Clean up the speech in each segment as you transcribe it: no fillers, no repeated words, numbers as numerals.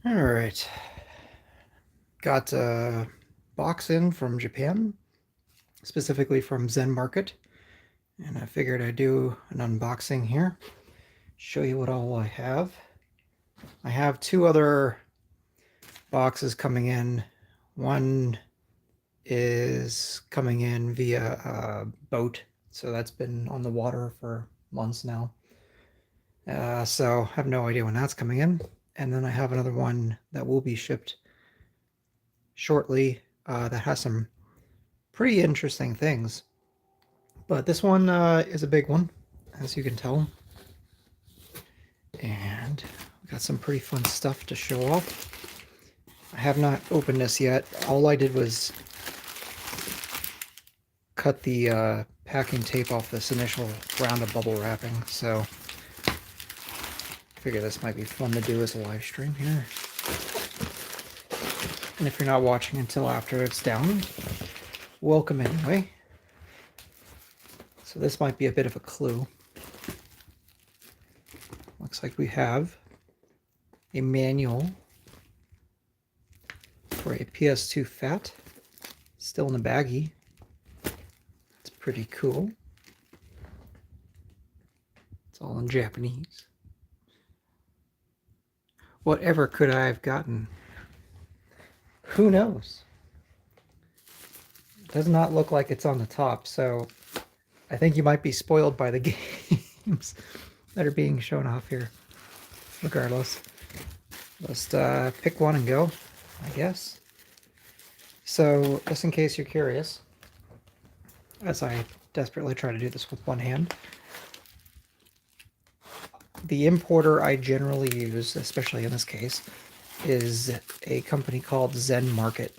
All right. Got a box in from Japan, specifically from ZenMarket, and I figured I'd do an unboxing here, show you what all I have. I have two other boxes coming in. One is coming in via a boat, so that's been on the water for months now. So I have no idea when that's coming in. And then I have another one that will be shipped shortly that has some pretty interesting things. But this one is a big one, as you can tell. And we got some pretty fun stuff to show off. I have not opened this yet. All I did was cut the packing tape off this initial round of bubble wrapping, so I figure this might be fun to do as a live stream here. And if you're not watching until after it's down, welcome anyway. So this might be a bit of a clue. Looks like we have a manual for a PS2 Fat, still in the baggie. It's pretty cool. It's all in Japanese. Whatever could I have gotten? Who knows? It does not look like it's on the top, so I think you might be spoiled by the games that are being shown off here. Regardless, just pick one and go, I guess. So, just in case you're curious, as I desperately try to do this with one hand, the importer I generally use, especially in this case, is a company called ZenMarket.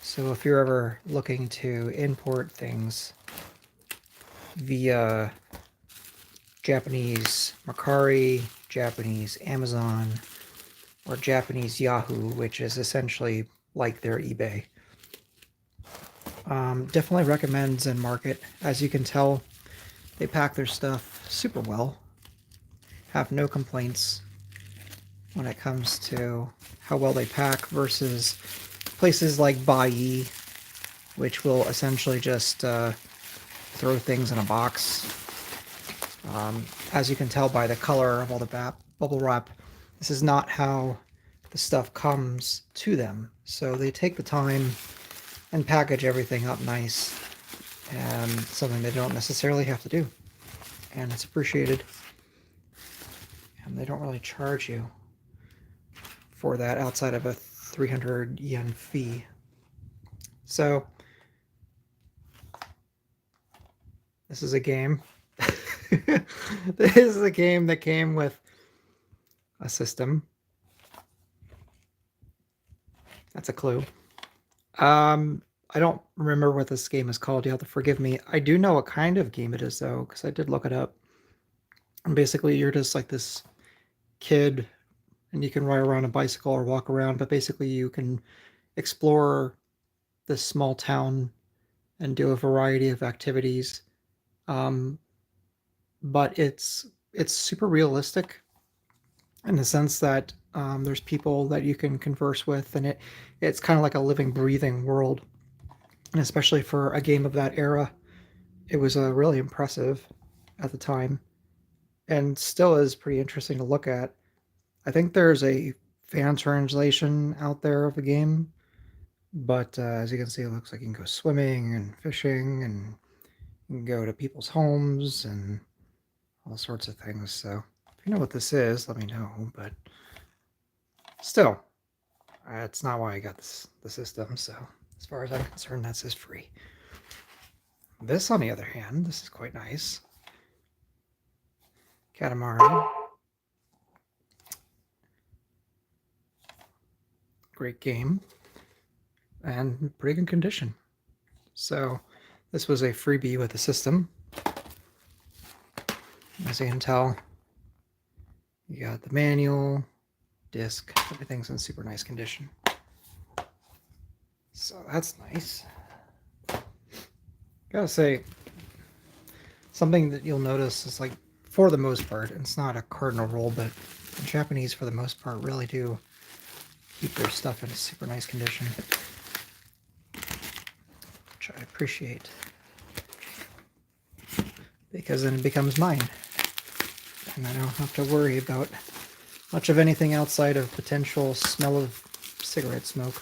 So if you're ever looking to import things via Japanese Mercari, Japanese Amazon, or Japanese Yahoo, which is essentially like their eBay, definitely recommend ZenMarket. As you can tell, they pack their stuff super well. Have no complaints when it comes to how well they pack versus places like Bai, which will essentially just throw things in a box. As you can tell by the color of all the bubble wrap, this is not how the stuff comes to them. So they take the time and package everything up nice, and something they don't necessarily have to do. And it's appreciated. And they don't really charge you for that outside of a 300 yen fee. So this is a game. This is a game that came with a system. That's a clue. I don't remember what this game is called. You have to forgive me. I do know what kind of game it is, though, because I did look it up. And basically, you're just like this kid, and you can ride around a bicycle or walk around, but basically you can explore this small town and do a variety of activities. But it's super realistic in the sense that there's people that you can converse with, and it's kind of like a living, breathing world. And especially for a game of that era, it was really impressive at the time, and still is pretty interesting to look at. I think there's a fan translation out there of the game, but as you can see, it looks like you can go swimming and fishing, and you can go to people's homes and all sorts of things. So if you know what this is, let me know. But still, it's not why I got the system. So as far as I'm concerned, that's just free. This, on the other hand, this is quite nice. Catamaran. Great game. And pretty good condition. So this was a freebie with the system. As you can tell, you got the manual, disc, everything's in super nice condition. So that's nice. Gotta say, something that you'll notice is, like, for the most part, it's not a cardinal rule, but the Japanese, for the most part, really do keep their stuff in a super nice condition, which I appreciate, because then it becomes mine, and I don't have to worry about much of anything outside of potential smell of cigarette smoke.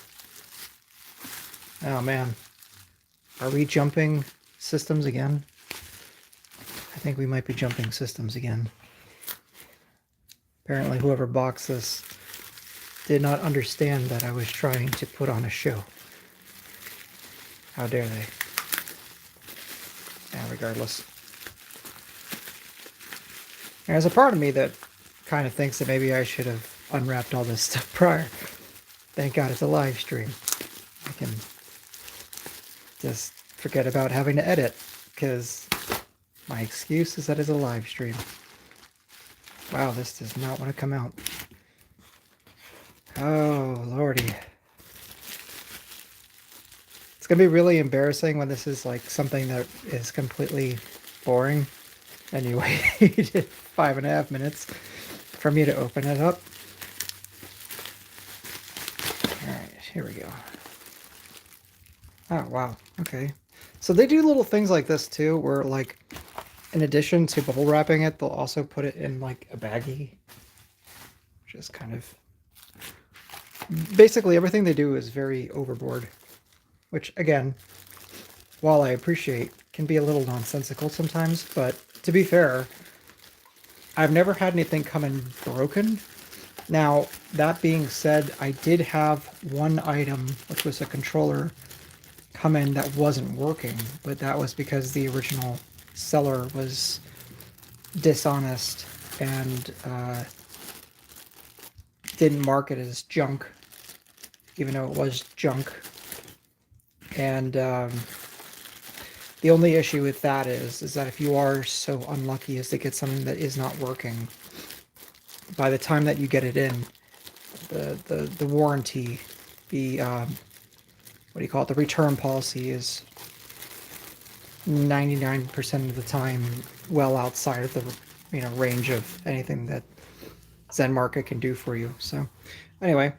Oh man, are we jumping systems again? I think we might be jumping systems again. Apparently whoever boxed this did not understand that I was trying to put on a show. How dare they? Yeah, regardless. There's a part of me that kind of thinks that maybe I should have unwrapped all this stuff prior. Thank God it's a live stream. I can just forget about having to edit, because my excuse is that it's a live stream. Wow, this does not want to come out. Oh, lordy. It's going to be really embarrassing when this is like something that is completely boring and you waited 5.5 minutes for me to open it up. Alright, here we go. Oh, wow. Okay. So they do little things like this too, where like, in addition to bubble wrapping it, they'll also put it in like a baggie. Which is kind of... Basically everything they do is very overboard. Which, again, while I appreciate, can be a little nonsensical sometimes, but to be fair, I've never had anything come in broken. Now, that being said, I did have one item, which was a controller, come in that wasn't working, but that was because the original seller was dishonest and didn't mark it as junk, even though it was junk. And the only issue with that is that if you are so unlucky as to get something that is not working, by the time that you get it in, the warranty, the what do you call it, the return policy is 99% of the time well outside of the range of anything that ZenMarket can do for you. So anyway,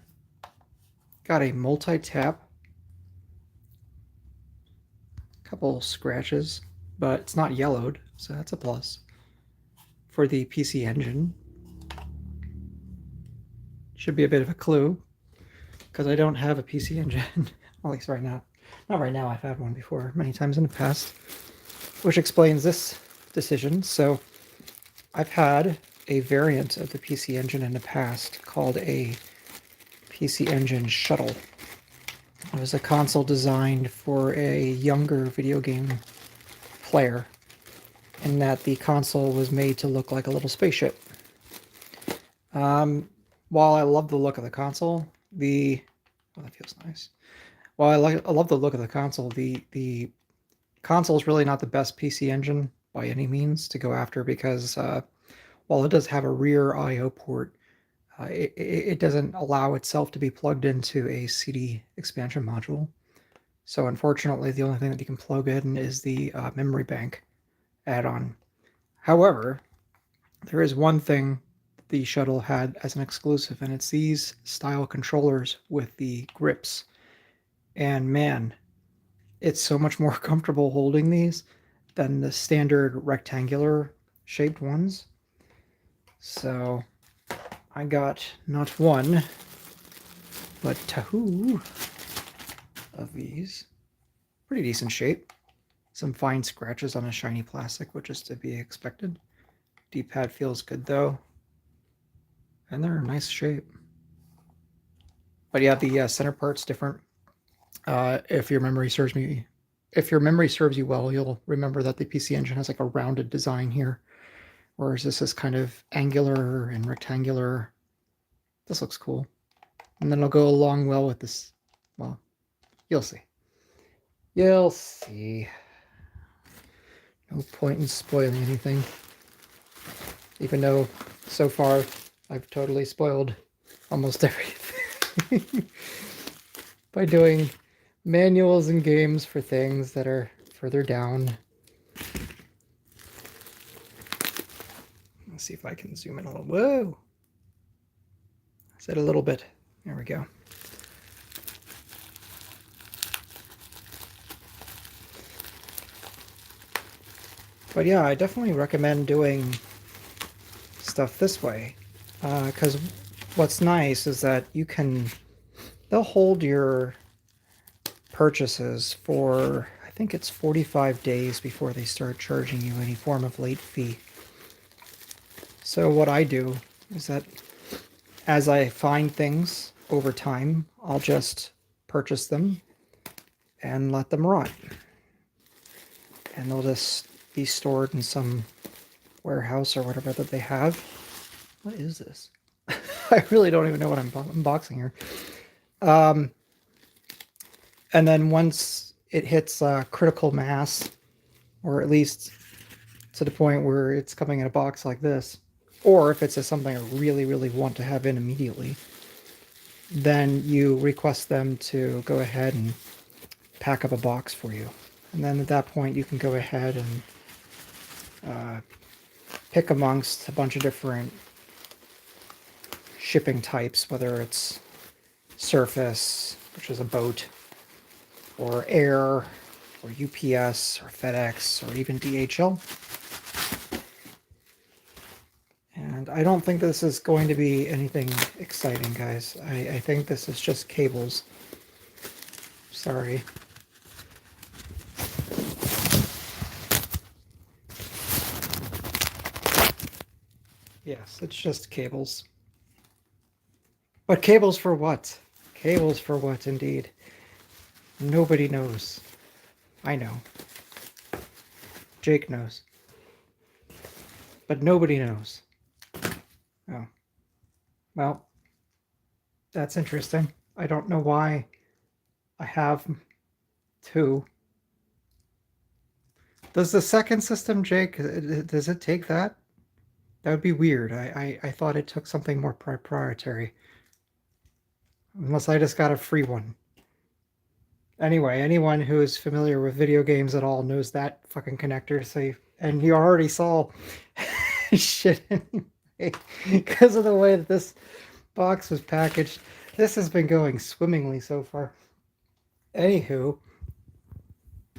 got a multi-tap, couple scratches, but it's not yellowed, so that's a plus. For the PC Engine, should be a bit of a clue, because I don't have a PC Engine, at least right now. Not right now, I've had one before, many times in the past, which explains this decision. So I've had a variant of the PC Engine in the past called a PC Engine Shuttle. It was a console designed for a younger video game player, in that the console was made to look like a little spaceship. While I love the look of the console, oh, that feels nice. While I love the look of the console, the console is really not the best PC Engine by any means to go after, because while it does have a rear I/O port, it doesn't allow itself to be plugged into a CD expansion module. So unfortunately, the only thing that you can plug in is the memory bank add-on. However, there is one thing the Shuttle had as an exclusive, and it's these style controllers with the grips. And man, it's so much more comfortable holding these than the standard rectangular shaped ones. So I got not one, but two of these. Pretty decent shape. Some fine scratches on a shiny plastic, which is to be expected. D-pad feels good though, and they're a nice shape. But yeah, the center part's different. If your memory serves you well, you'll remember that the PC Engine has like a rounded design here, whereas this is kind of angular and rectangular. This looks cool, and then it'll go along well with this. Well, you'll see. You'll see. No point in spoiling anything, even though so far I've totally spoiled almost everything by doing manuals and games for things that are further down. Let's see if I can zoom in a little. Whoa! I said a little bit. There we go. But yeah, I definitely recommend doing stuff this way. Because what's nice is that they'll hold your purchases for, I think it's 45 days before they start charging you any form of late fee. So what I do is that as I find things over time, I'll just purchase them and let them rot. And they'll just be stored in some warehouse or whatever that they have. What is this? I really don't even know what I'm unboxing here. And then once it hits critical mass, or at least to the point where it's coming in a box like this, or if it's something I really, really want to have in immediately, then you request them to go ahead and pack up a box for you. And then at that point, you can go ahead and pick amongst a bunch of different shipping types, whether it's surface, which is a boat, or air, or UPS, or FedEx, or even DHL. And I don't think this is going to be anything exciting, guys. I think this is just cables. Sorry. Yes, it's just cables. But cables for what? Cables for what, indeed? Nobody knows. I know. Jake knows. But nobody knows. Oh. Well, that's interesting. I don't know why I have two. Does the second system, Jake, does it take that? That would be weird. I thought it took something more proprietary. Unless I just got a free one. Anyway, anyone who is familiar with video games at all knows that fucking connector. So and you already saw shit anyway because of the way that this box was packaged. This has been going swimmingly so far. Anywho,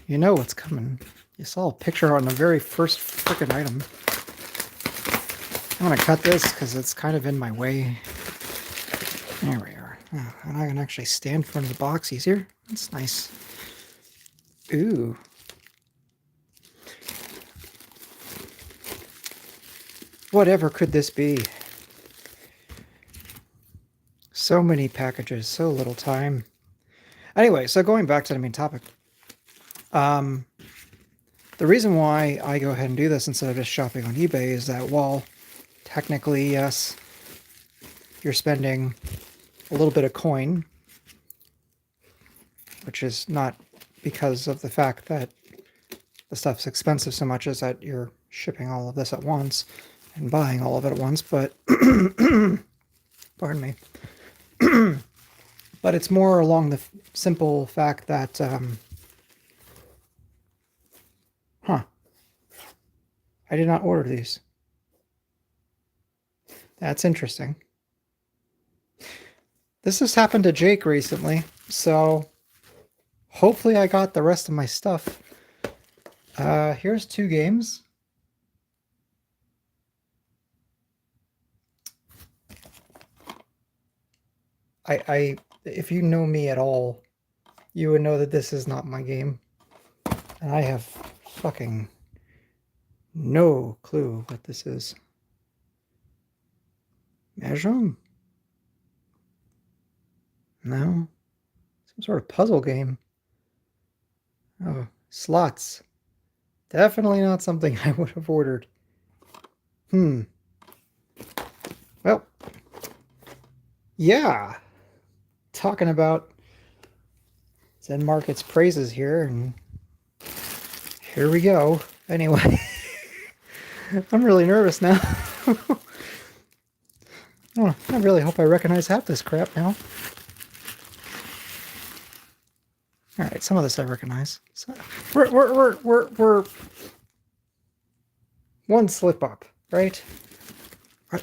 you know what's coming. You saw a picture on the very first freaking item. I'm going to cut this because it's kind of in my way. There we are. Oh, and I can actually stand in front of the box easier. That's nice. Ooh. Whatever could this be? So many packages, so little time. Anyway, so going back to the main topic. The reason why I go ahead and do this instead of just shopping on eBay is that while technically, yes, you're spending a little bit of coin, which is not because of the fact that the stuff's expensive so much as that you're shipping all of this at once and buying all of it at once, but pardon me. But it's more along the simple fact that I did not order these. That's interesting. This has happened to Jake recently, so hopefully I got the rest of my stuff. Here's 2 games. If you know me at all, you would know that this is not my game. And I have fucking no clue what this is. Mahjong? No. Some sort of puzzle game. Oh, slots. Definitely not something I would have ordered. Well, yeah. Talking about ZenMarket's praises here, and here we go. Anyway, I'm really nervous now. Oh, I really hope I recognize half this crap now. All right, some of this I recognize. So we're one slip up, right?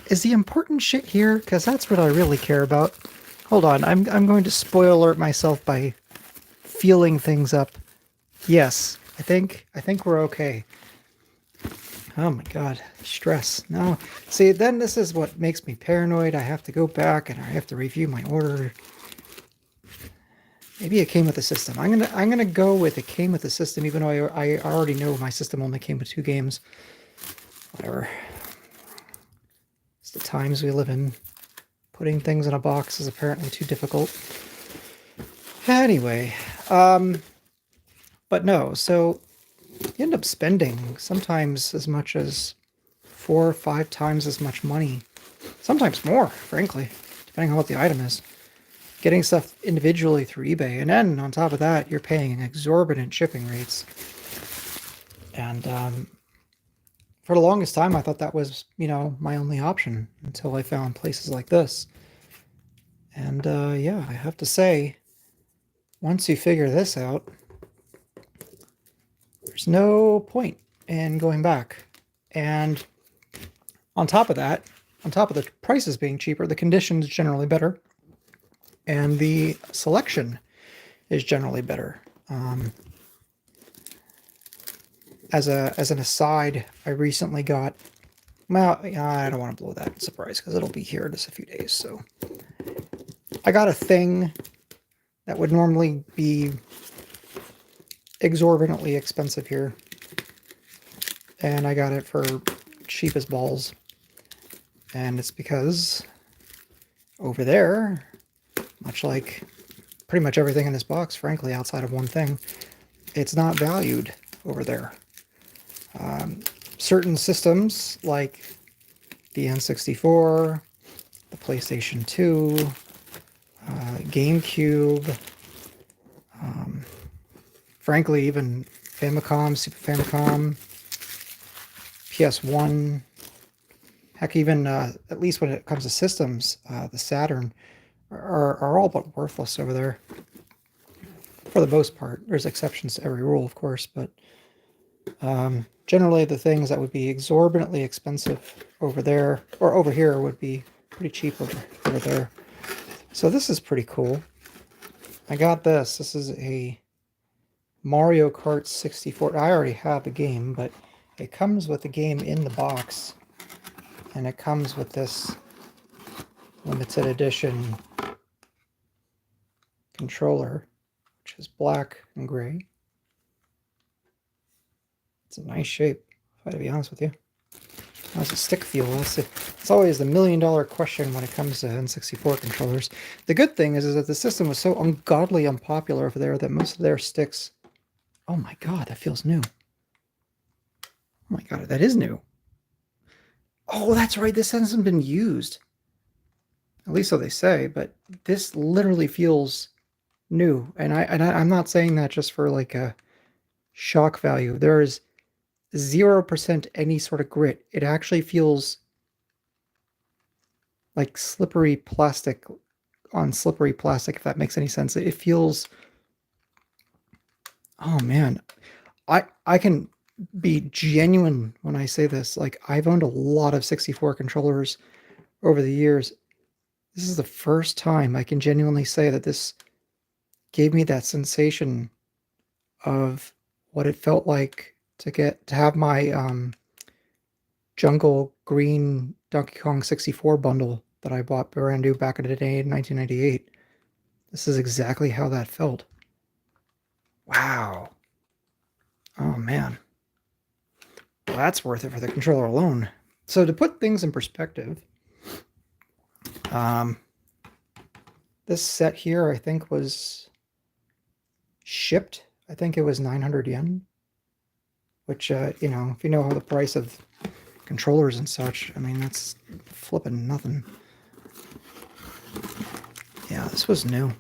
Is the important shit here? Because that's what I really care about. Hold on, I'm going to spoiler alert myself by feeling things up. Yes, I think we're okay. Oh my god, stress. No, see, then this is what makes me paranoid. I have to go back and I have to review my order. Maybe it came with the system. I'm gonna go with it came with the system, even though I already know my system only came with 2 games. Whatever. It's the times we live in. Putting things in a box is apparently too difficult. Anyway, but no, so you end up spending sometimes as much as 4 or 5 times as much money. Sometimes more, frankly, depending on what the item is. Getting stuff individually through eBay. And then on top of that, you're paying exorbitant shipping rates. And for the longest time, I thought that was, my only option until I found places like this. And yeah, I have to say, once you figure this out, there's no point in going back. And on top of that, on top of the prices being cheaper, the conditions generally better, and the selection is generally better. As an aside, I recently got, well, I don't want to blow that surprise because it'll be here in just a few days. So I got a thing that would normally be exorbitantly expensive here, and I got it for cheap as balls. And it's because over there, much like pretty much everything in this box, frankly, outside of one thing, it's not valued over there. Certain systems like the N64, the PlayStation 2, GameCube, frankly, even Famicom, Super Famicom, PS1, heck, even at least when it comes to systems, the Saturn are all but worthless over there. For the most part. There's exceptions to every rule, of course, but generally the things that would be exorbitantly expensive over there, or over here, would be pretty cheap over there. So this is pretty cool. I got this. This is a Mario Kart 64. I already have the game, but it comes with the game in the box. And it comes with this limited edition controller, which is black and gray. It's a nice shape, if I have to be honest with you. How's the stick feel? It's always the $1,000,000 question when it comes to N64 controllers. The good thing is that the system was so ungodly unpopular over there that most of their sticks... Oh my god, that feels new. Oh my god, that is new. Oh, that's right, this hasn't been used. At least so they say, but this literally feels new. And I'm not saying that just for like a shock value. There is 0% any sort of grit. It actually feels like slippery plastic on slippery plastic, if that makes any sense. It feels... Oh man, I can be genuine when I say this. Like, I've owned a lot of 64 controllers over the years. This is the first time I can genuinely say that this gave me that sensation of what it felt like to have my jungle green Donkey Kong 64 bundle that I bought brand new back in the day in 1998. This is exactly how that felt. Wow. Oh man. Well, that's worth it for the controller alone. So to put things in perspective, this set here I think was shipped. I think it was 900 yen, which, if you know how the price of controllers and such, I mean, that's flipping nothing. Yeah, this was new.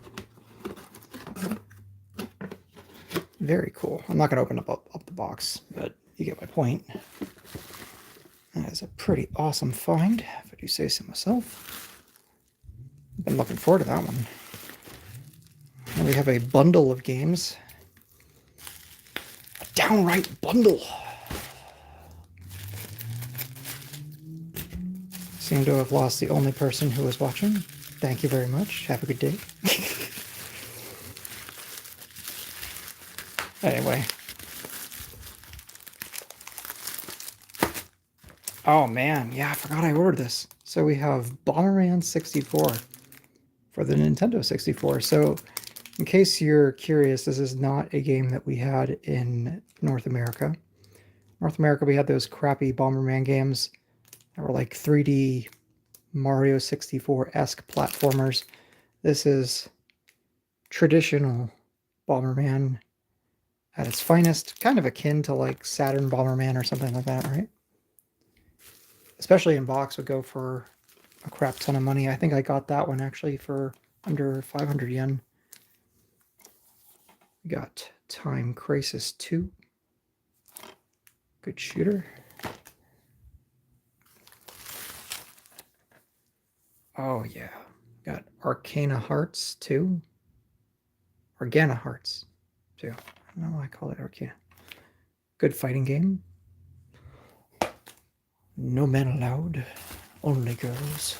Very cool. I'm not going to open up the box, but you get my point. That is a pretty awesome find, if I do say so myself. I've been looking forward to that one. And we have a bundle of games. A downright bundle. Seem to have lost the only person who was watching. Thank you very much. Have a good day. Anyway. Oh man, yeah, I forgot I ordered this. So we have Bomberman 64 for the Nintendo 64. So in case you're curious, this is not a game that we had in North America. North America, we had those crappy Bomberman games that were like 3D Mario 64-esque platformers. This is traditional Bomberman at its finest, kind of akin to like Saturn Bomberman or something like that, right? Especially in box, would go for a crap ton of money. I think I got that one actually for under 500 yen. We got Time Crisis 2. Good shooter. Oh yeah. Got Arcana Hearts 2. Organa Hearts 2. I don't know why I call it Arcana. Good fighting game. No men allowed. Only girls.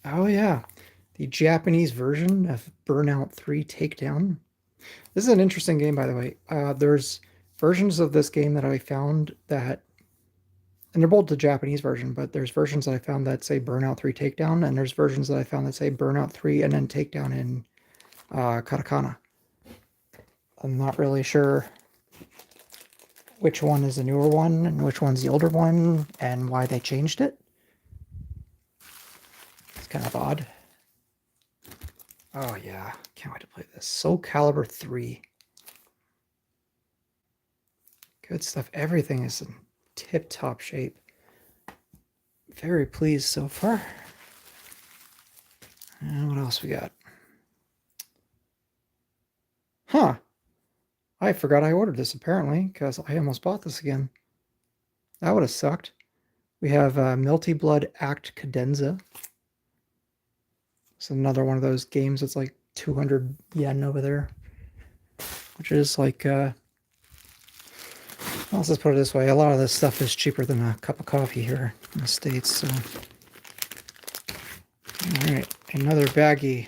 Oh yeah. The Japanese version of Burnout 3 Takedown. This is an interesting game, by the way. There's versions of this game that I found that, and they're both the Japanese version, but there's versions that I found that say Burnout 3 Takedown, and there's versions that I found that say Burnout 3 and then Takedown in katakana. I'm not really sure which one is the newer one and which one's the older one and why they changed it. It's kind of odd. Oh yeah, can't wait to play this. Soul Calibur 3. Good stuff. Everything is in tip-top shape. Very pleased so far. And what else we got? Huh. I forgot I ordered this apparently, because I almost bought this again. That would have sucked. We have Melty Blood Act Cadenza. It's another one of those games that's like 200 yen over there. Which is like, let's just put it this way. A lot of this stuff is cheaper than a cup of coffee here in the States. So. Alright, another baggie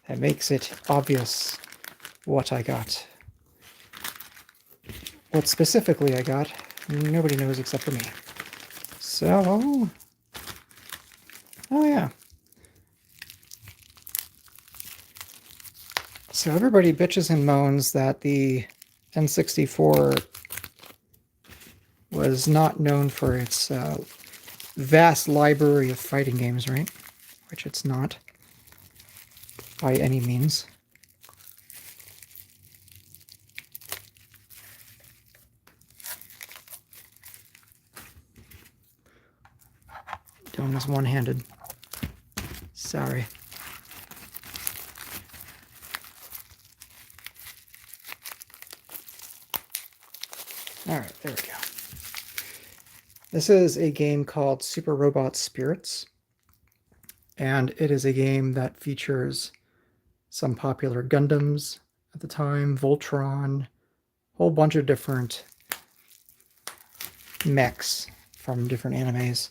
that makes it obvious what I got. What specifically I got, nobody knows except for me. So, oh yeah. So everybody bitches and moans that the N64 was not known for its vast library of fighting games, right? Which it's not by any means. Doing this one-handed. Sorry. Alright, there we go. This is a game called Super Robot Spirits. And it is a game that features some popular Gundams at the time, Voltron, a whole bunch of different mechs from different animes.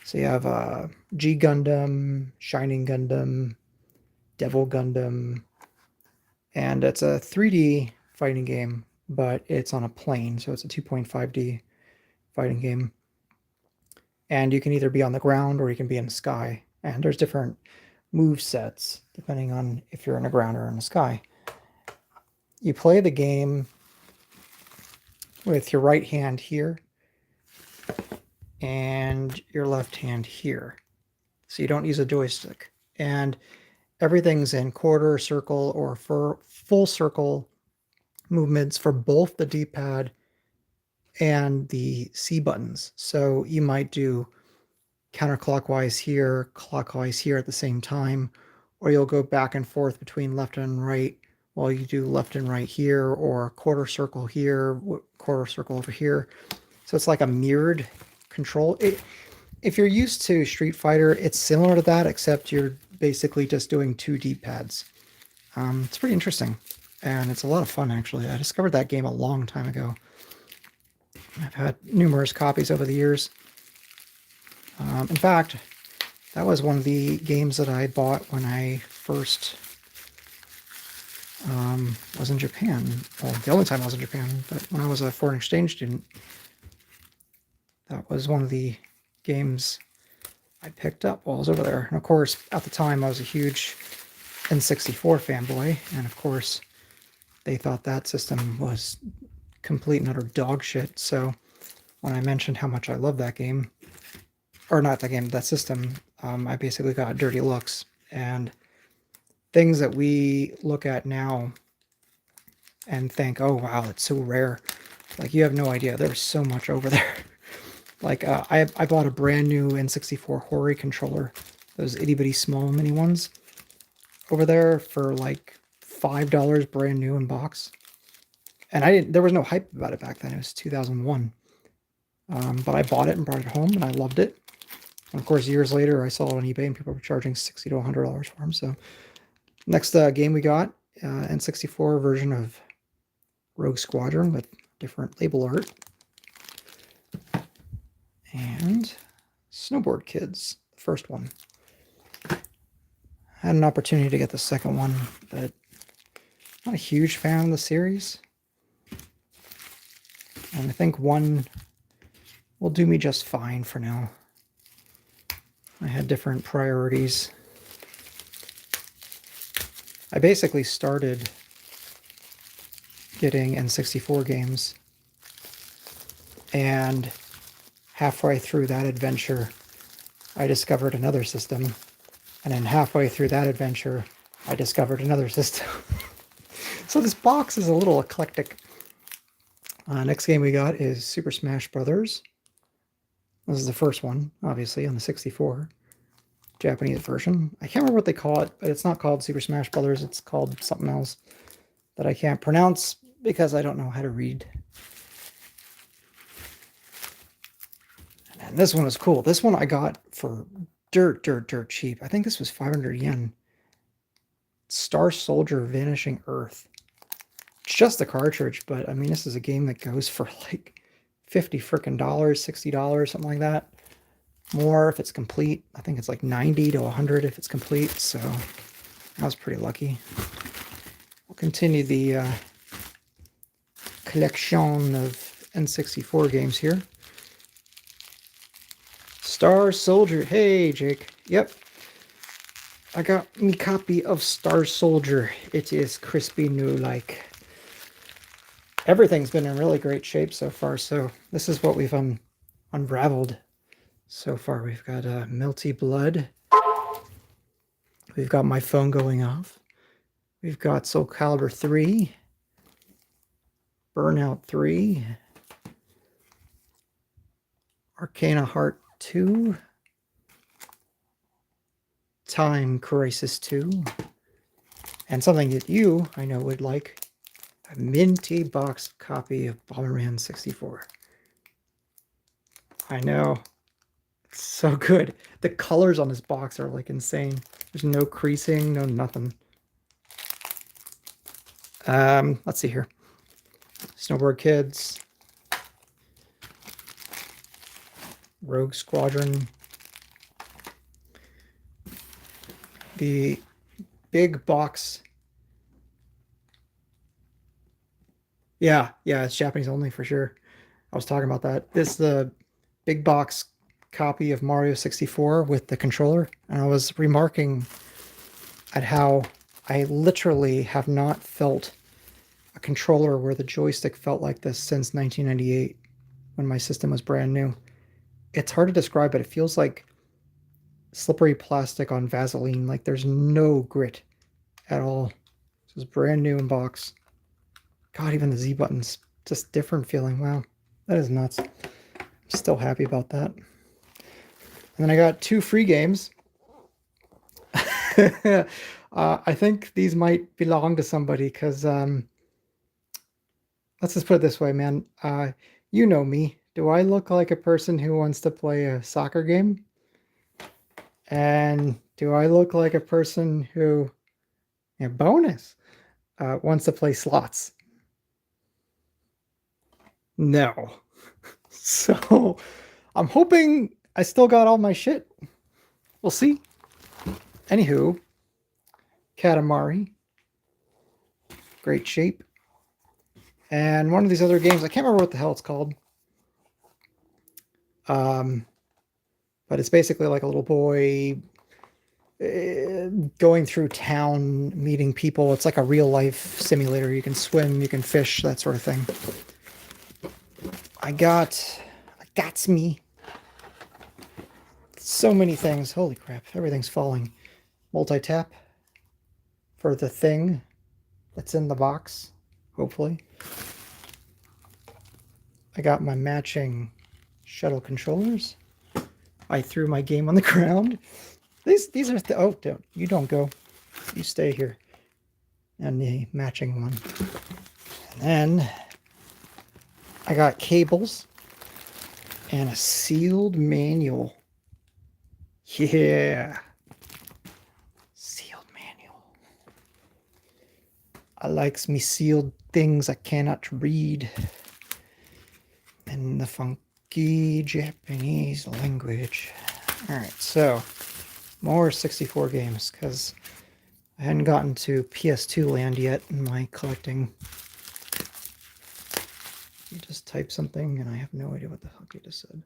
So you have G Gundam, Shining Gundam, Devil Gundam, and it's a 3D fighting game, but it's on a plane, so it's a 2.5D fighting game. And you can either be on the ground or you can be in the sky. And there's different move sets depending on if you're in the ground or in the sky. You play the game with your right hand here and your left hand here. So you don't use a joystick. And everything's in quarter, circle, or for full circle movements for both the D-pad and the C buttons. So you might do counterclockwise here, clockwise here at the same time, or you'll go back and forth between left and right while you do left and right here, or quarter circle here, quarter circle over here. So it's like a mirrored control. If you're used to Street Fighter, it's similar to that, except you're basically just doing 2 D-pads. It's pretty interesting, and it's a lot of fun, actually. I discovered that game a long time ago. I've had numerous copies over the years. In fact, That was one of the games that I bought when I first was in Japan. Well, the only time I was in Japan, but when I was a foreign exchange student, that was one of the games I picked up while I was over there. And of course, at the time, I was a huge N64 fanboy, and of course, they thought that system was complete and utter dog shit. So when I mentioned how much I love that game, or not that game, that system, I basically got dirty looks. And things that we look at now and think, oh wow, it's so rare. Like, you have no idea. There's so much over there. Like, I bought a brand new N64 Hori controller, those itty bitty small mini ones, over there for like $5 brand new in box. And there was no hype about it back then. It was 2001. But I bought it and brought it home, and I loved it. And of course, years later, I saw it on eBay, and people were charging $60 to $100 for them. So next game we got, N64 version of Rogue Squadron with different label art. And Snowboard Kids, the first one. I had an opportunity to get the second one, but I'm not a huge fan of the series. And I think one will do me just fine for now. I had different priorities. I basically started getting N64 games, and halfway through that adventure, I discovered another system, and then halfway through that adventure, I discovered another system. So this box is a little eclectic. Next game we got is Super Smash Brothers. This is the first one, obviously, on the 64. Japanese version. I can't remember what they call it, but it's not called Super Smash Brothers. It's called something else that I can't pronounce because I don't know how to read. And this one is cool. This one I got for dirt cheap. I think this was 500 yen. Star Soldier Vanishing Earth. It's just a cartridge, but I mean, this is a game that goes for like $50 frickin' $60, something like that. More if it's complete. I think it's like 90 to 100 if it's complete, so I was pretty lucky. We'll continue the collection of N64 games here. Star Soldier. Hey, Jake. Yep. I got me copy of Star Soldier. It is crispy new like. Everything's been in really great shape so far, so this is what we've unraveled so far. We've got Melty Blood. We've got my phone going off. We've got Soul Calibur 3. Burnout 3. Arcana Heart 2. Time Crisis 2. And something that you, I know, would like. A minty box copy of Bomberman 64. I know. It's so good. The colors on this box are like insane. There's no creasing, no nothing. Let's see here. Snowboard Kids. Rogue Squadron. The big box. Yeah, it's Japanese only for sure. I was talking about that. This is the big box copy of Mario 64 with the controller, and I was remarking at how I literally have not felt a controller where the joystick felt like this since 1998 when my system was brand new. It's hard to describe, but it feels like slippery plastic on Vaseline. Like there's no grit at all. This is brand new in box. God, even the Z button's just different feeling. Wow, that is nuts. I'm still happy about that. And then I got 2 free games. I think these might belong to somebody because let's just put it this way, man. You know me. Do I look like a person who wants to play a soccer game? And do I look like a person who, bonus, wants to play slots? No. So I'm hoping I still got all my shit. We'll see. Anywho, Katamari, great shape. And one of these other games, I can't remember what the hell it's called. But it's basically like a little boy going through town, meeting people. It's like a real life simulator. You can swim, you can fish, that sort of thing. I got me so many things. Holy crap, everything's falling. Multi-tap for the thing that's in the box, hopefully. I got my matching shuttle controllers. I threw my game on the ground. These are oh, don't go. You stay here. And the matching one. And then I got cables and a sealed manual. Yeah. Sealed manual. I likes me sealed things I cannot read. In the funky Japanese language. Alright, so more 64 games, because I hadn't gotten to PS2 land yet in my collecting. You just type something and I have no idea what the fuck you just said.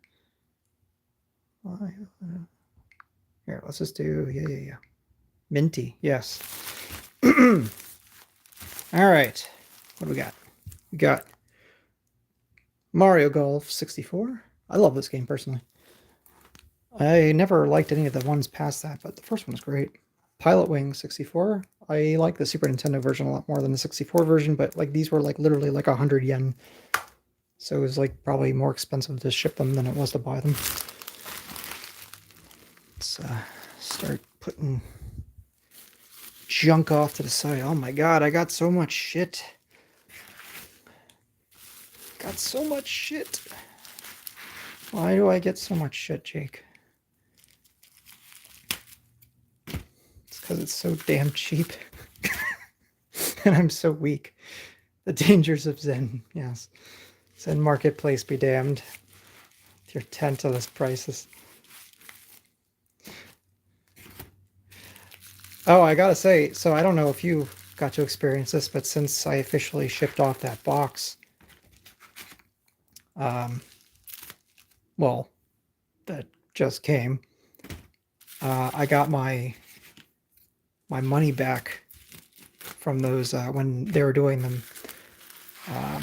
Here, let's just do, yeah. Minty, yes. Alright, what do we got? We got Mario Golf 64. I love this game, personally. I never liked any of the ones past that, but the first one was great. Pilot Wing 64. I like the Super Nintendo version a lot more than the 64 version, but like these were like literally like 100 yen. So it was like probably more expensive to ship them than it was to buy them. Let's start putting junk off to the side. Oh my god, I got so much shit. Got so much shit. Why do I get so much shit, Jake? It's because it's so damn cheap. And I'm so weak. The dangers of Zen, yes. Zen Marketplace be damned. With your tenth-less prices. Oh, I gotta say, so I don't know if you got to experience this, but since I officially shipped off that box, well, that just came, I got my money back from those when they were doing the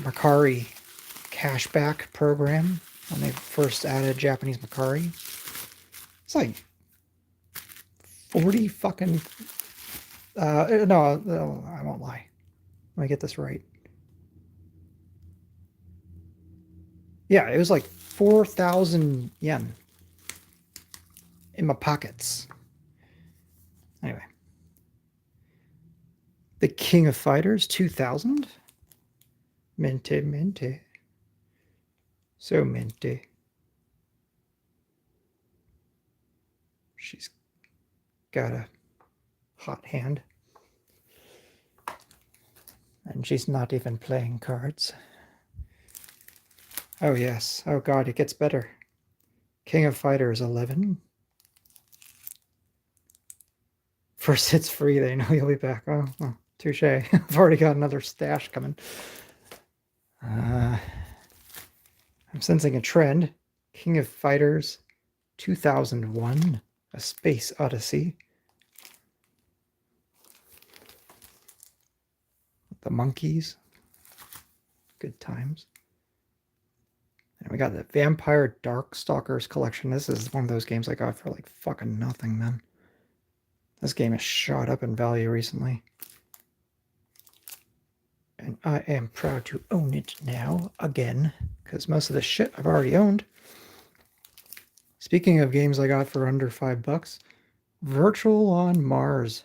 Mercari cashback program when they first added Japanese Mercari. It's like 40 fucking no, I won't lie. Let me get this right. Yeah, it was like 4,000 yen in my pockets. Anyway. The King of Fighters 2000. Mente. So mente. She's got a hot hand. And she's not even playing cards. Oh yes. Oh god, it gets better. King of Fighters 11. First it's free, they know you'll be back. Oh, touche. I've already got another stash coming. I'm sensing a trend. King of Fighters 2001, A Space Odyssey. The monkeys. Good times. And we got the Vampire Darkstalkers collection. This is one of those games I got for like fucking nothing, man. This game has shot up in value recently. And I am proud to own it now, again, because most of the shit I've already owned. Speaking of games I got for under $5, Virtual on Mars.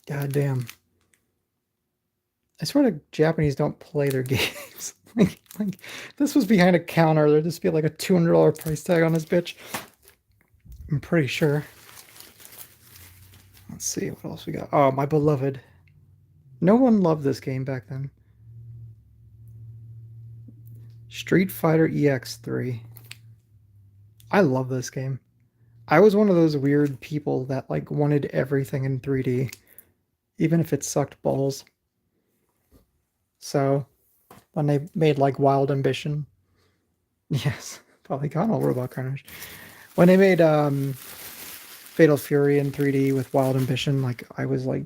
God damn. I swear the Japanese don't play their games. like this was behind a counter. There'd just be like a $200 price tag on this bitch. I'm pretty sure. Let's see what else we got. Oh, My Beloved. No one loved this game back then. Street Fighter EX3. I love this game. I was one of those weird people that like wanted everything in 3D, even if it sucked balls. So when they made like Wild Ambition, yes, polygonal robot carnage. When they made Fatal Fury in 3D with Wild Ambition, like I was like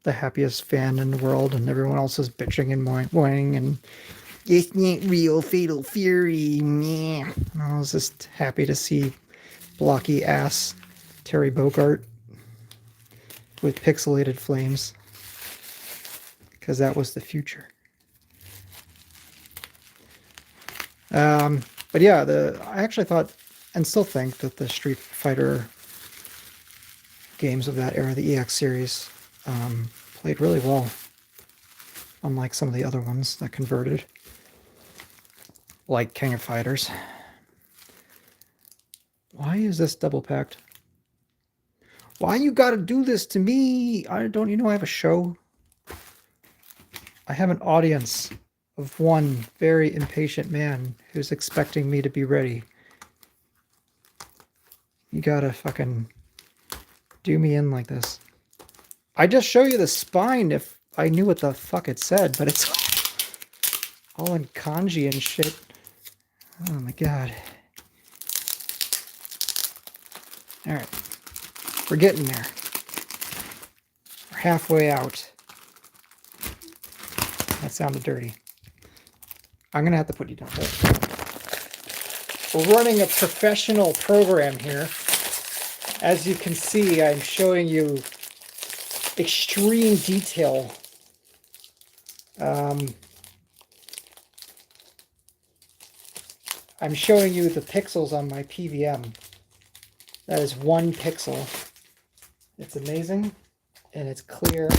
the happiest fan in the world, and everyone else was bitching and whining, and it's not real Fatal Fury. Meh. I was just happy to see blocky ass Terry Bogart with pixelated flames, because that was the future. But yeah, I actually thought and still think that the Street Fighter games of that era, the EX series, played really well, unlike some of the other ones that converted, like King of Fighters. Why is this double packed? Why you gotta do this to me? Don't you know I have a show? I have an audience of one very impatient man who's expecting me to be ready. You gotta fucking do me in like this. I just show you the spine if I knew what the fuck it said, but it's all in kanji and shit. Oh my god. Alright. We're getting there. We're halfway out. That sounded dirty. I'm gonna have to put you down. We're running a professional program here. As you can see, I'm showing you extreme detail. I'm showing you the pixels on my PVM. That is 1 pixel. It's amazing, and it's clear,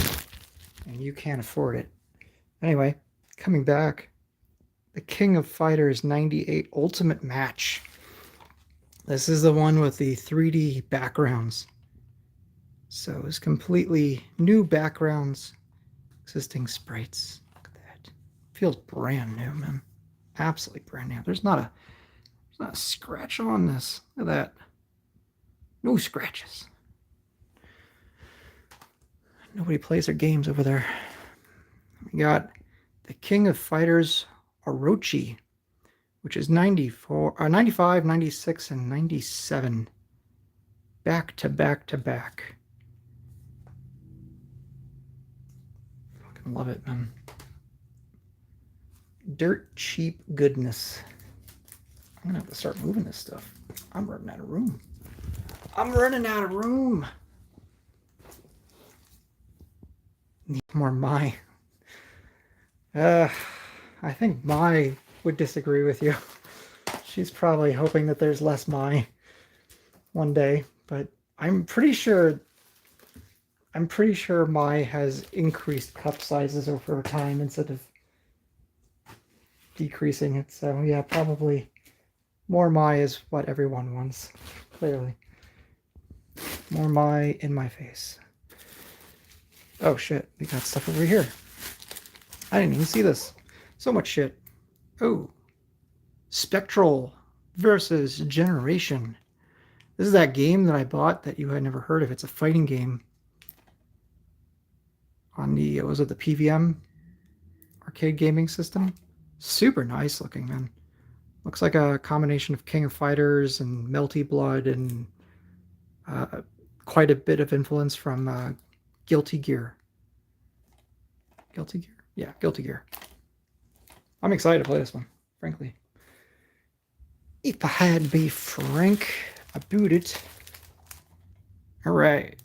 and you can't afford it. Anyway, coming back, the King of Fighters 98 Ultimate Match. This is the one with the 3D backgrounds. So it's completely new backgrounds, existing sprites. Look at that. Feels brand new, man. Absolutely brand new. There's not a scratch on this. Look at that. No scratches. Nobody plays their games over there. We got the King of Fighters Orochi, which is 94, 95, 96, and 97. Back to back to back. Fucking love it, man. Dirt cheap goodness. I'm gonna have to start moving this stuff. I'm running out of room. I'm running out of room. Need more Mai. I think Mai would disagree with you. She's probably hoping that there's less Mai one day, but I'm pretty sure Mai has increased cup sizes over time instead of decreasing it. So yeah, probably more Mai is what everyone wants, clearly. More Mai in my face. Oh shit, we got stuff over here. I didn't even see this. So much shit. Oh. Spectral versus Generation. This is that game that I bought that you had never heard of. It's a fighting game on the, was it the PVM arcade gaming system? Super nice looking, man. Looks like a combination of King of Fighters and Melty Blood and quite a bit of influence from Guilty Gear. Guilty Gear? Yeah, Guilty Gear. I'm excited to play this one, frankly. If I had to be frank about it. All right.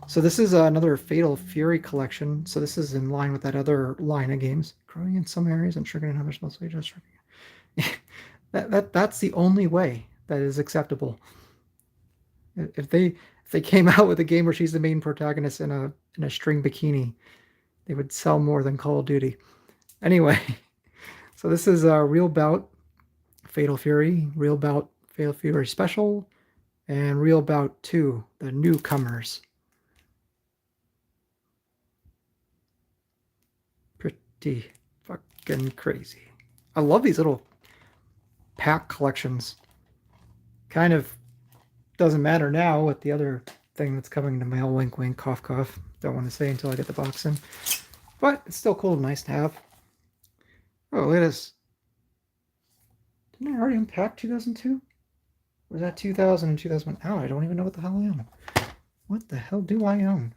So this is another Fatal Fury collection. So this is in line with that other line of games. Growing in some areas and sugar in others, mostly just sugar. That's the only way that is acceptable. If they came out with a game where she's the main protagonist in a string bikini, they would sell more than Call of Duty. Anyway, so this is a Real Bout Fatal Fury, Real Bout Fatal Fury Special, and Real Bout 2, the newcomers. Pretty fucking crazy. I love these little pack collections. kind of doesn't matter now with the other thing that's coming in the mail. Wink, wink, cough, cough. Don't want to say until I get the box in. But it's still cool and nice to have. Oh, look at this. Didn't I already unpack 2002? Was that 2000 and 2001? Oh, I don't even know what the hell I own. What the hell do I own?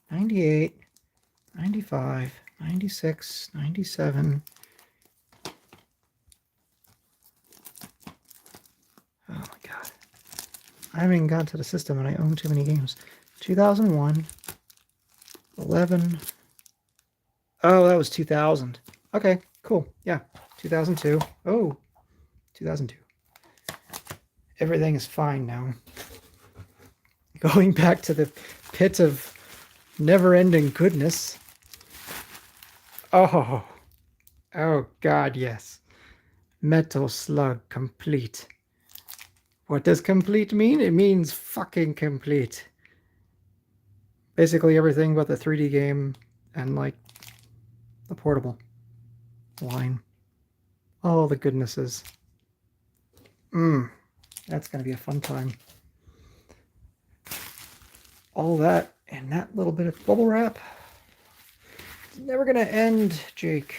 98, 95, 96, 97. Oh my god. I haven't even gotten to the system and I own too many games. 2001, 11. Oh, that was 2000. Okay, cool. Yeah, 2002. Oh, 2002. Everything is fine now. Going back to the pit of never-ending goodness. Oh, oh god, yes. Metal Slug complete. What does complete mean? It means fucking complete. Basically everything but the 3D game and like the portable line. All the goodnesses. That's gonna be a fun time. All that and that little bit of bubble wrap. It's never gonna end, Jake.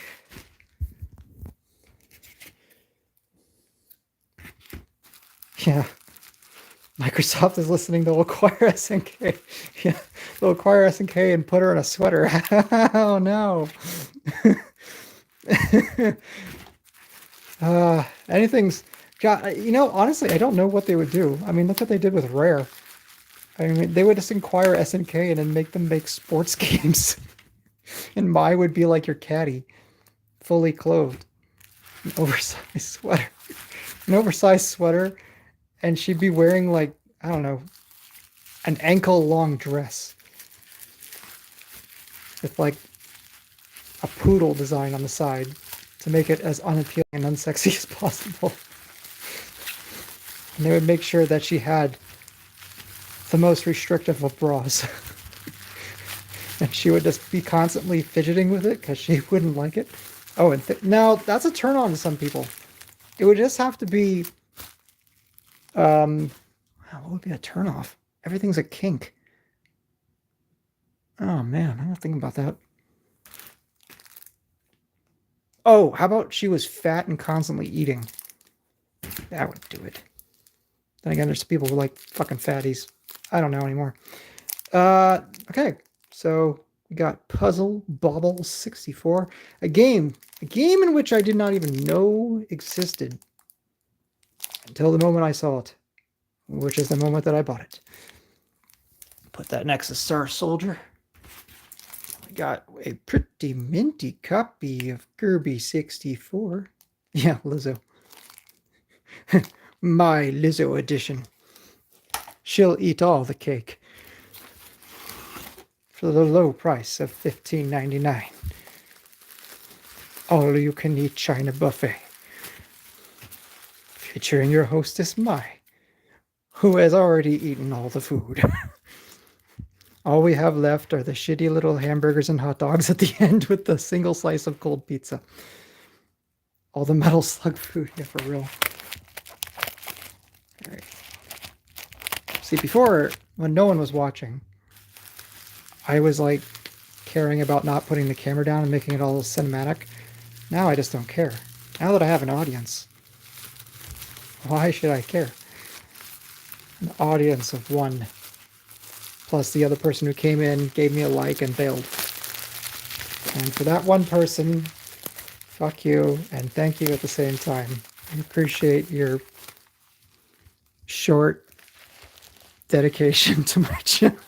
Yeah. Microsoft is listening to acquire SNK. Yeah, they'll acquire SNK and put her in a sweater. Oh no. Anything's got, you know, honestly, I don't know what they would do. I mean, look what they did with Rare. I mean, they would just acquire SNK and then make them make sports games. And Mai would be like your caddy, fully clothed. An oversized sweater. An oversized sweater. And she'd be wearing like, I don't know, an ankle-long dress. With like a poodle design on the side to make it as unappealing and unsexy as possible. And they would make sure that she had the most restrictive of bras. And she would just be constantly fidgeting with it because she wouldn't like it. Oh, and now that's a turn on to some people. It would just have to be, what would be a turn off? Everything's a kink. Oh man, I'm not thinking about that. Oh, how about she was fat and constantly eating? That would do it. Then again, there's people who like fucking fatties. I don't know anymore. Okay, so we got Puzzle Bobble 64, a game in which I did not even know existed until the moment I saw it, which is the moment that I bought it. Put that next to Star Soldier. We got a pretty minty copy of Kirby 64. Yeah, Lizzo. My Lizzo edition. She'll eat all the cake for the low price of $15.99. All you can eat China buffet. Featuring your hostess Mai, who has already eaten all the food. All we have left are the shitty little hamburgers and hot dogs at the end with the single slice of cold pizza. All the Metal Slug food, yeah, for real. All right. See, before, when no one was watching, I was like caring about not putting the camera down and making it all cinematic. Now I just don't care. Now that I have an audience, why should I care? An audience of one. Plus the other person who came in, gave me a like, and bailed. And for that one person, fuck you, and thank you at the same time. I appreciate your short dedication to my channel.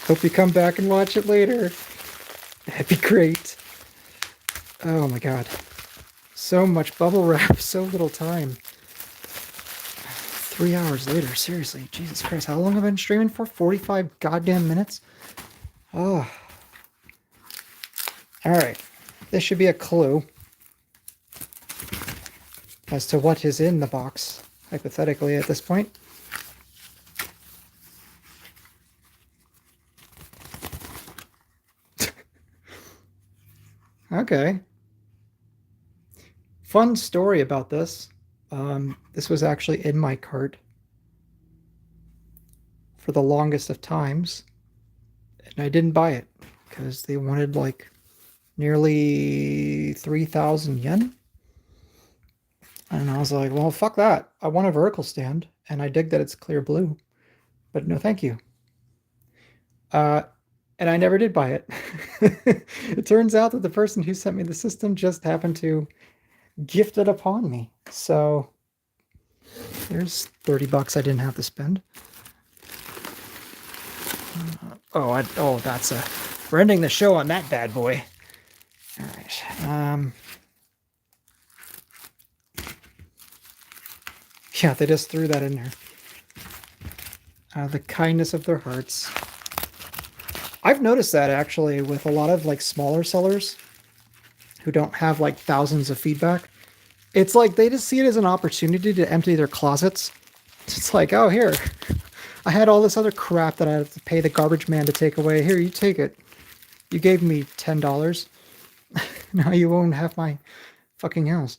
Hope you come back and watch it later. That'd be great. Oh my god. So much bubble wrap, so little time. 3 hours later, seriously, Jesus Christ, how long have I been streaming for? 45 goddamn minutes? Oh. Alright, this should be a clue as to what is in the box, hypothetically at this point. Okay. Fun story about this. This was actually in my cart for the longest of times, and I didn't buy it because they wanted like nearly 3,000 yen. And I was like, well, fuck that. I want a vertical stand, and I dig that it's clear blue, but no thank you. And I never did buy it. It turns out that the person who sent me the system just happened to gift it upon me. So there's 30 bucks I didn't have to spend. That's we're ending the show on that bad boy. All right. Yeah, they just threw that in there. Out of the kindness of their hearts. I've noticed that actually with a lot of like smaller sellers who don't have like thousands of feedback. It's like they just see it as an opportunity to empty their closets. It's like, oh, here, I had all this other crap that I have to pay the garbage man to take away. Here, you take it. You gave me $10. Now you won't have my fucking house.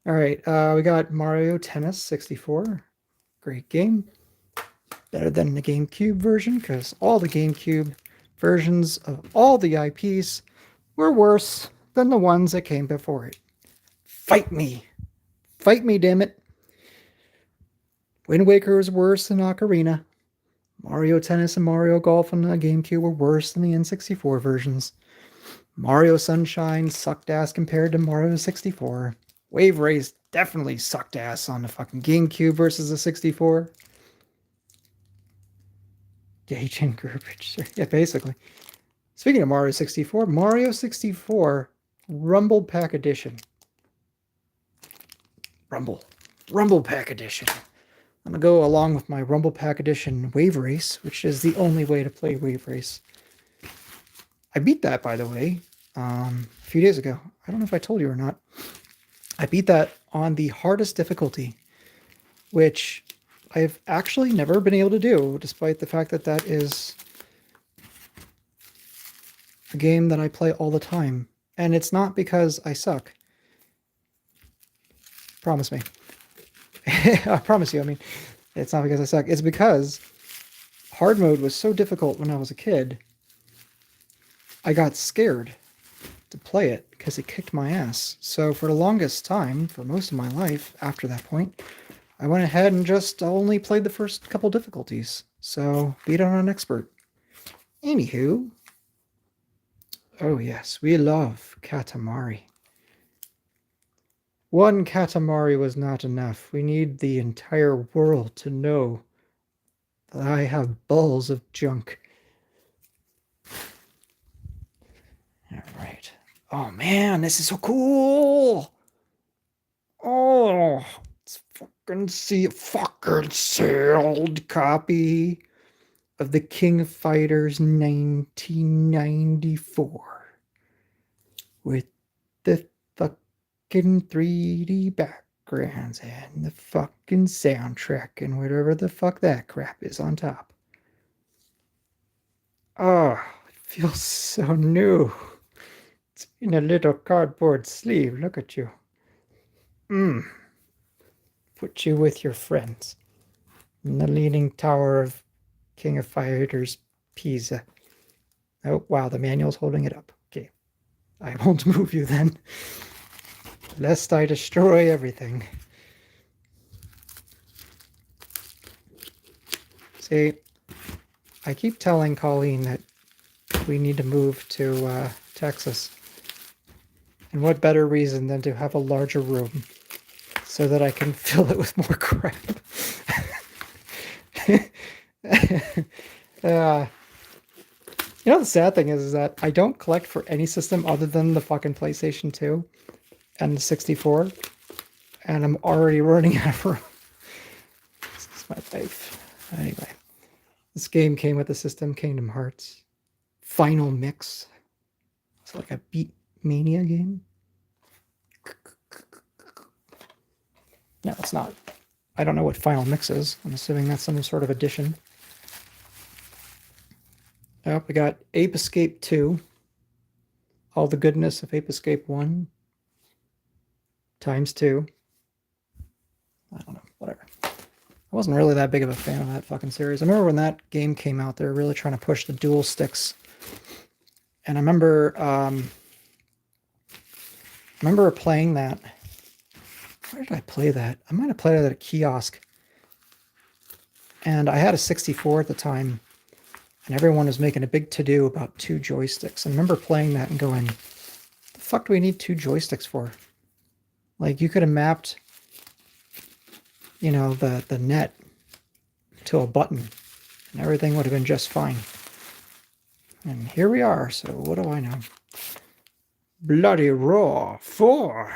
All right, we got Mario Tennis 64. Great game. Better than the GameCube version, because all the GameCube versions of all the IPs were worse than the ones that came before it. Fight me. Fight me, damn it. Wind Waker is worse than Ocarina. Mario Tennis and Mario Golf on the GameCube were worse than the N64 versions. Mario Sunshine sucked ass compared to Mario 64. Wave Race definitely sucked ass on the fucking GameCube versus the 64. Gauge and garbage. Yeah, basically. Speaking of Mario 64, Mario 64 Rumble Pack Edition. Rumble Pack Edition. I'm going to go along with my Rumble Pack Edition Wave Race, which is the only way to play Wave Race. I beat that, by the way, a few days ago. I don't know if I told you or not. I beat that on the hardest difficulty, which I've actually never been able to do, despite the fact that that is a game that I play all the time. And it's not because I suck. Promise me. I promise you, I mean, it's not because I suck. It's because hard mode was so difficult when I was a kid, I got scared to play it because it kicked my ass. So for the longest time, for most of my life after that point, I went ahead and just only played the first couple difficulties. So beat on an expert. Anywho, oh yes, we love Katamari. One Katamari was not enough. We need the entire world to know that I have balls of junk. All right. Oh man, this is so cool. Oh, it's fucking sealed copy of the King of Fighters 1994 with the fucking 3D backgrounds and the fucking soundtrack and whatever the fuck that crap is on top. Oh, it feels so new. It's in a little cardboard sleeve. Look at you. Put you with your friends in the Leaning Tower of King of Fighters Pisa. Oh, wow, the manual's holding it up. Okay, I won't move you then, lest I destroy everything. See, I keep telling Colleen that we need to move to Texas. And what better reason than to have a larger room so that I can fill it with more crap. You know, the sad thing is that I don't collect for any system other than the fucking PlayStation 2 and the 64. And I'm already running out of room. This is my life. Anyway, this game came with the system, Kingdom Hearts. Final Mix. It's like a Beat Mania game. No, it's not. I don't know what Final Mix is. I'm assuming that's some sort of addition. Oh, we got Ape Escape 2. All the goodness of Ape Escape 1. times 2. I don't know, whatever. I wasn't really that big of a fan of that fucking series. I remember when that game came out, they were really trying to push the dual sticks. And I remember playing that. Where did I play that? I might have played it at a kiosk. And I had a 64 at the time, and everyone was making a big to-do about 2 joysticks. I remember playing that and going, the fuck do we need 2 joysticks for? Like, you could have mapped, you know, the net to a button, and everything would have been just fine. And here we are, so what do I know? Bloody Roar 4!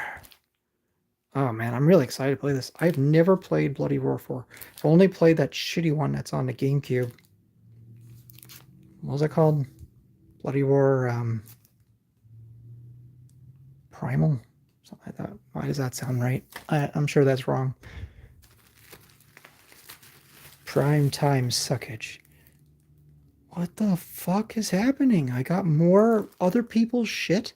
Oh man, I'm really excited to play this. I've never played Bloody Roar 4. I've only played that shitty one that's on the GameCube. What was it called? Bloody Roar Primal? Something like that. Why does that sound right? I'm sure that's wrong. Prime time suckage. What the fuck is happening? I got more other people's shit?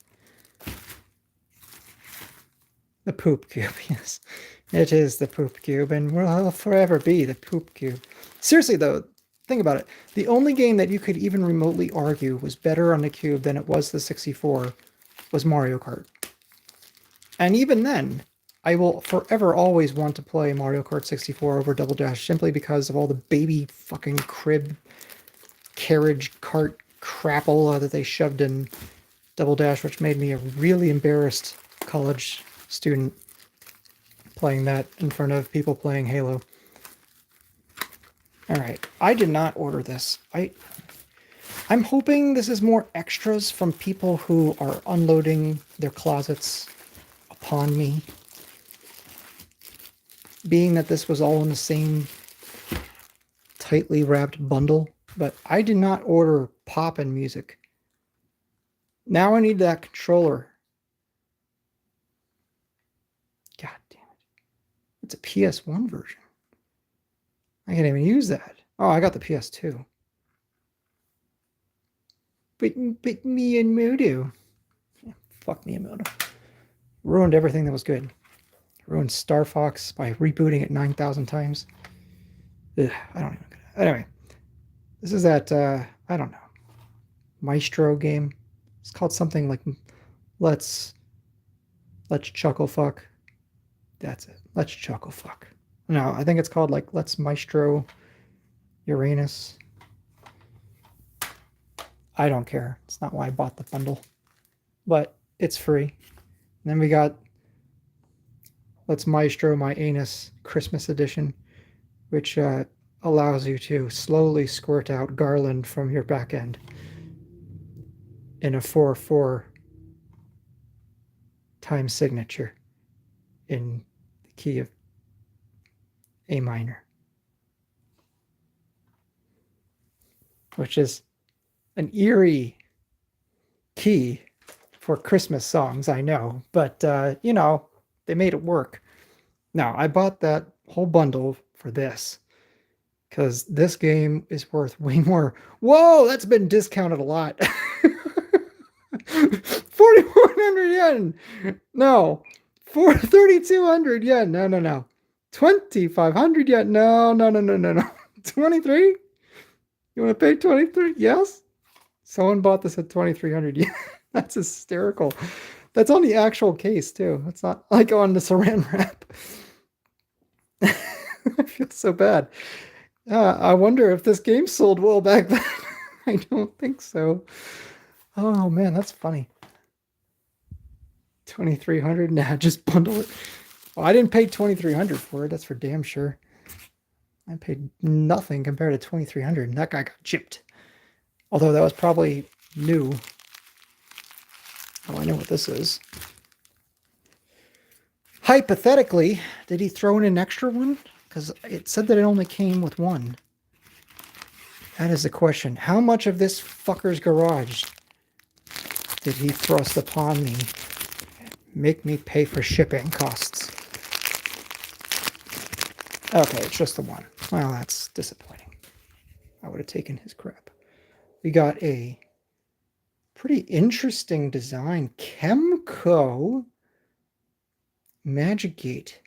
The poop cube, yes. It is the poop cube, and will forever be the poop cube. Seriously, though, think about it. The only game that you could even remotely argue was better on the cube than it was the 64 was Mario Kart. And even then, I will forever always want to play Mario Kart 64 over Double Dash simply because of all the baby fucking crib carriage cart crapola that they shoved in Double Dash, which made me a really embarrassed college student playing that in front of people playing Halo. All right, I did not order this. I'm hoping this is more extras from people who are unloading their closets upon me. Being that this was all in the same tightly wrapped bundle, but I did not order poppin' music. Now I need that controller. God damn it. It's a PS1 version. I can't even use that. Oh, I got the PS2. But Miyamoto. Yeah, fuck Miyamoto. Ruined everything that was good. Ruined Star Fox by rebooting it 9,000 times. Ugh, I don't even get it. Anyway, this is that, I don't know, Maestro game. It's called something like Let's Chuckle Fuck. That's it. Let's Chuckle Fuck. No, I think it's called like Let's Maestro Uranus. I don't care. It's not why I bought the bundle. But it's free. And then we got Let's Maestro My Anus Christmas Edition, which allows you to slowly squirt out garland from your back end in a 4/4 time signature in the key of A minor, which is an eerie key for Christmas songs, I know, but you know, they made it work. Now, I bought that whole bundle for this because this game is worth way more. Whoa, that's been discounted a lot. 4,100 yen. No. 3,200 yen. No. 2,500 yen. No. 23? You want to pay 23? Yes? Someone bought this at 2,300 yen. That's hysterical. That's on the actual case, too. It's not like on the saran wrap. I feel so bad. I wonder if this game sold well back then. I don't think so. Oh, man, that's funny. 2,300? Nah, just bundle it. Well, I didn't pay 2,300 for it. That's for damn sure. I paid nothing compared to 2,300, and that guy got chipped. Although that was probably new. Oh, I know what this is. Hypothetically, did he throw in an extra one? Because it said that it only came with one. That is the question. How much of this fucker's garage did he thrust upon me? Make me pay for shipping costs. Okay, it's just the one. Well, that's disappointing. I would have taken his crap. We got a pretty interesting design. Chemco Magic Gate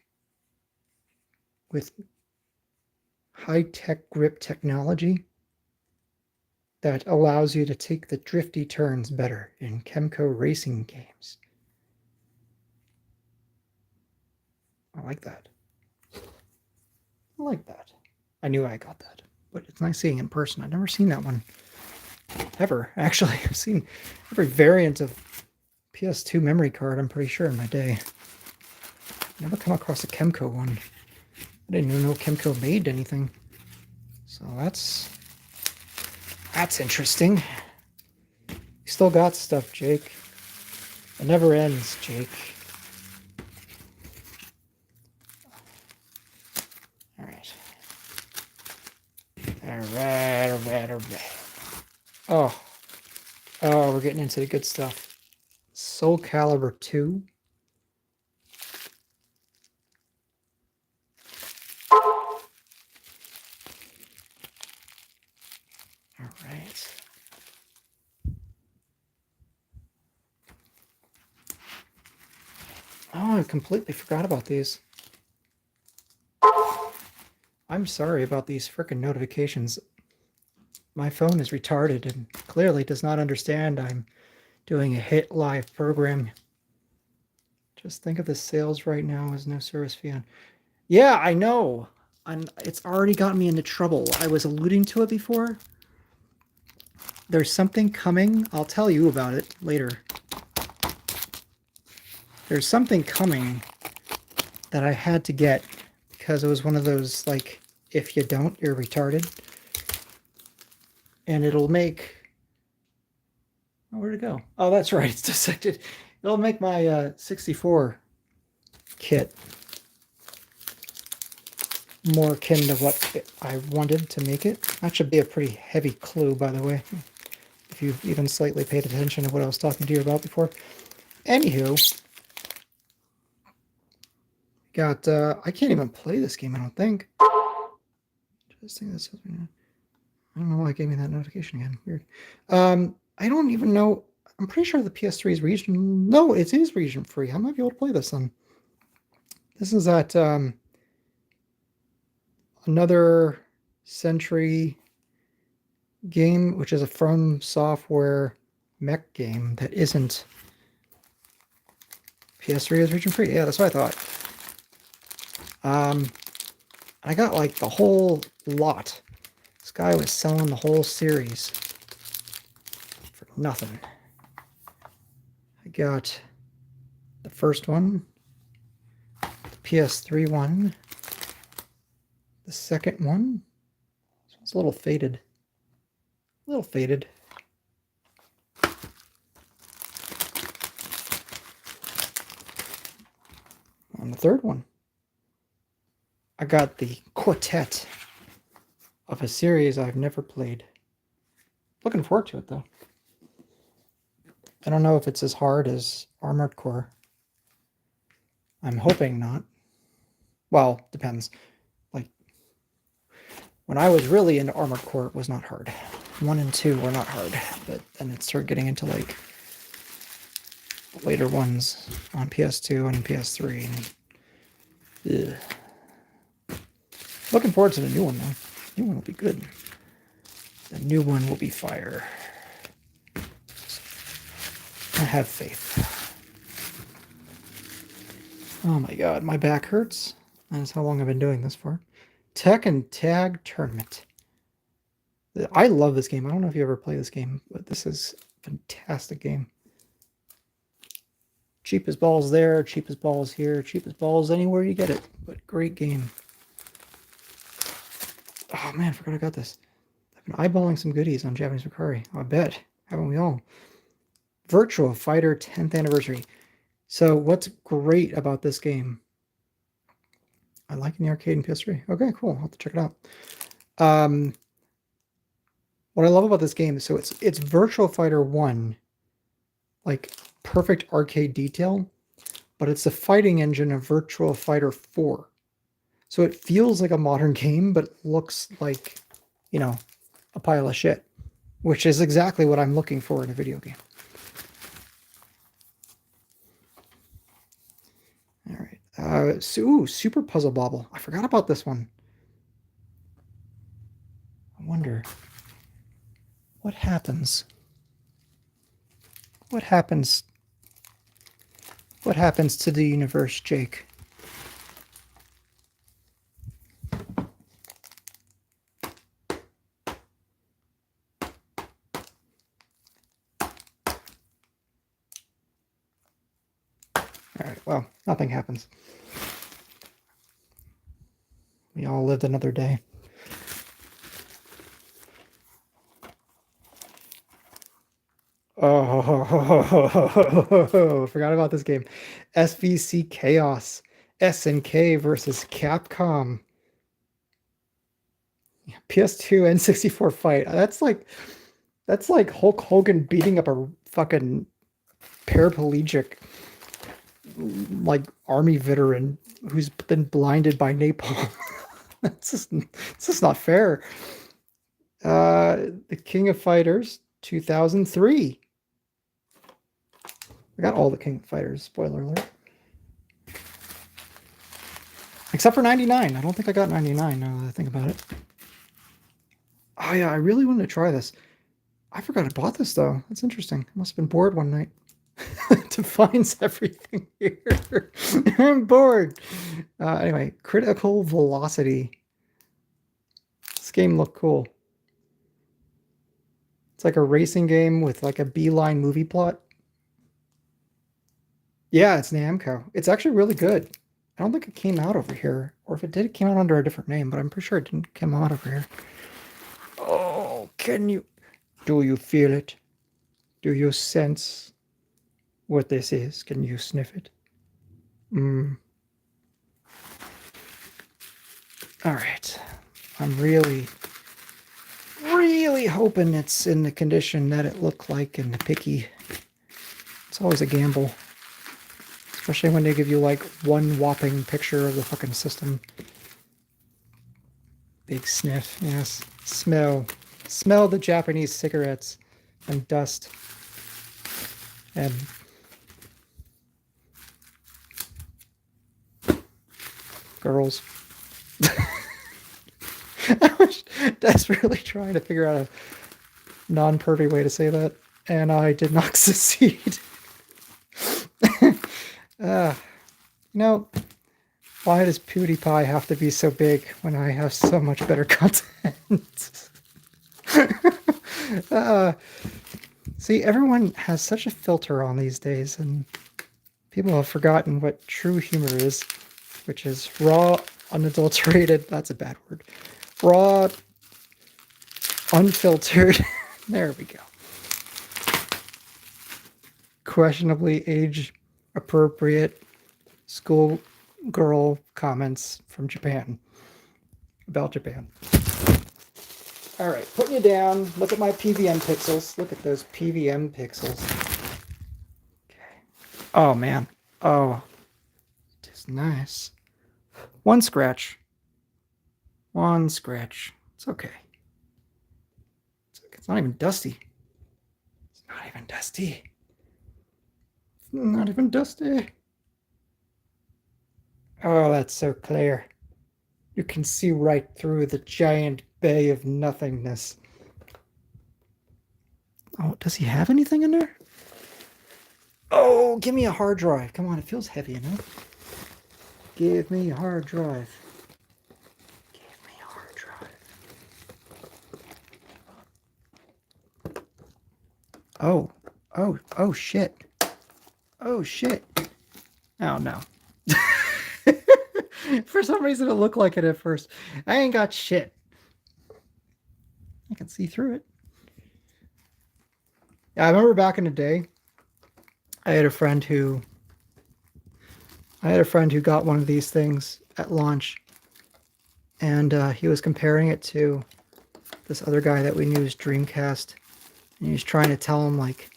with high-tech grip technology that allows you to take the drifty turns better in Kemco racing games. I like that. I like that. I knew I got that, but it's nice seeing it in person. I've never seen that one ever. Actually, I've seen every variant of PS2 memory card, I'm pretty sure, in my day. Never come across a Kemco one. I didn't even know Kemco made anything. So that's interesting. You still got stuff, Jake. It never ends, Jake. Alright. Alright. Oh, we're getting into the good stuff. Soul Calibur 2. Alright. Oh, I completely forgot about these. I'm sorry about these frickin' notifications. My phone is retarded and clearly does not understand I'm doing a hit live program. Just think of the sales right now as no service fee on. Yeah, I know. It's already gotten me into trouble. I was alluding to it before. There's something coming. I'll tell you about it later. There's something coming that I had to get because it was one of those, like, if you don't, you're retarded. And it'll make... Oh, where'd it go? Oh, that's right. It's dissected. It'll make my 64 kit more akin to what I wanted to make it. That should be a pretty heavy clue, by the way, if you've even slightly paid attention to what I was talking to you about before. Anywho, got, I can't even play this game, I don't think. Just think this. I don't know why it gave me that notification again. Weird. I don't even know. I'm pretty sure the PS3 is region. No, it is region free. I might be able to play this on. This is at another Century game, which is a From Software mech game that isn't. PS3 is region free. Yeah, that's what I thought. I got like the whole lot. This guy was selling the whole series for nothing. I got the first one, the PS3 one, the second one. This one's a little faded. A little faded. On the third one, I got the quartet of a series I've never played. Looking forward to it, though. I don't know if it's as hard as Armored Core. I'm hoping not. Well, depends. Like, when I was really into Armored Core, it was not hard. 1 and 2 were not hard, but then it started getting into, like, the later ones on PS2 and PS3. And, looking forward to the new one, though. The new one will be good. The new one will be fire. I have faith. Oh my god, my back hurts. That's how long I've been doing this for. Tekken Tag Tournament. I love this game. I don't know if you ever play this game, but this is a fantastic game. Cheap as balls there, cheap as balls here, cheap as balls anywhere you get it. But great game. Oh man, I forgot I got this. I've been eyeballing some goodies on Japanese Mercari. I bet. Haven't we all? Virtua Fighter 10th Anniversary. So what's great about this game? I like in the arcade and PS3. Okay, cool. I'll have to check it out. What I love about this game, so it's Virtua Fighter 1, like perfect arcade detail, but it's the fighting engine of Virtua Fighter 4. So it feels like a modern game, but looks like, you know, a pile of shit, which is exactly what I'm looking for in a video game. All right, Super Puzzle Bobble. I forgot about this one. I wonder what happens. What happens? What happens to the universe, Jake? All right, well, nothing happens. We all lived another day. Oh, forgot about this game. SVC Chaos. SNK versus Capcom. PS2 N64 fight. That's like Hulk Hogan beating up a fucking paraplegic like army veteran who's been blinded by napalm. It's just not fair. The King of Fighters 2003. I got all the King of Fighters, spoiler alert. Except for 99. I don't think I got 99 now that I think about it. Oh yeah, I really wanted to try this. I forgot I bought this though. That's interesting. I must have been bored one night. Defines everything here. I'm bored. Anyway, Critical Velocity. This game looked cool. It's like a racing game with like a beeline movie plot. Yeah, it's Namco. It's actually really good. I don't think it came out over here. Or if it did, it came out under a different name, but I'm pretty sure it didn't come out over here. Oh, do you feel it? Do you sense what this is? Can you sniff it? All right. I'm really hoping it's in the condition that it looked like in the picky. It's always a gamble. Especially when they give you like one whopping picture of the fucking system. Big sniff, yes. Smell the Japanese cigarettes and dust and girls. I was desperately trying to figure out a non-pervy way to say that, and I did not succeed. Why does PewDiePie have to be so big when I have so much better content? See, everyone has such a filter on these days, and people have forgotten what true humor is, which is raw, unadulterated. That's a bad word. Raw, unfiltered. There we go. Questionably age appropriate schoolgirl comments from Japan about Japan. All right, putting you down. Look at my PVM pixels. Look at those PVM pixels. Okay. Oh man. Oh, it is nice. One scratch. It's okay. It's not even dusty. It's not even dusty. Not even dusty. Oh, that's so clear. You can see right through the giant bay of nothingness. Oh, does he have anything in there? Oh, give me a hard drive. Come on, it feels heavy enough. Give me a hard drive. Give me a hard drive. Oh, shit. Oh, shit. Oh, no. For some reason, it looked like it at first. I ain't got shit. I can see through it. Yeah, I remember back in the day, I had a friend who got one of these things at launch, and he was comparing it to this other guy that we knew, Dreamcast, and he was trying to tell him like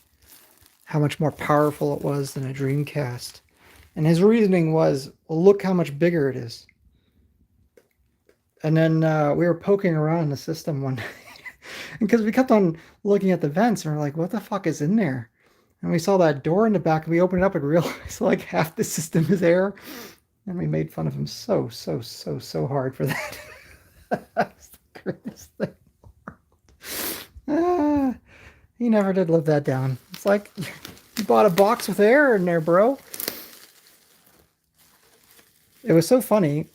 how much more powerful it was than a Dreamcast. And his reasoning was, well, look how much bigger it is. And then we were poking around in the system one day because we kept on looking at the vents and we're like, what the fuck is in there? And we saw that door in the back and we opened it up and realized like half the system is air. And we made fun of him so hard for that. That's the greatest thing. Ah, he never did live that down. It's like, you bought a box with air in there, bro. It was so funny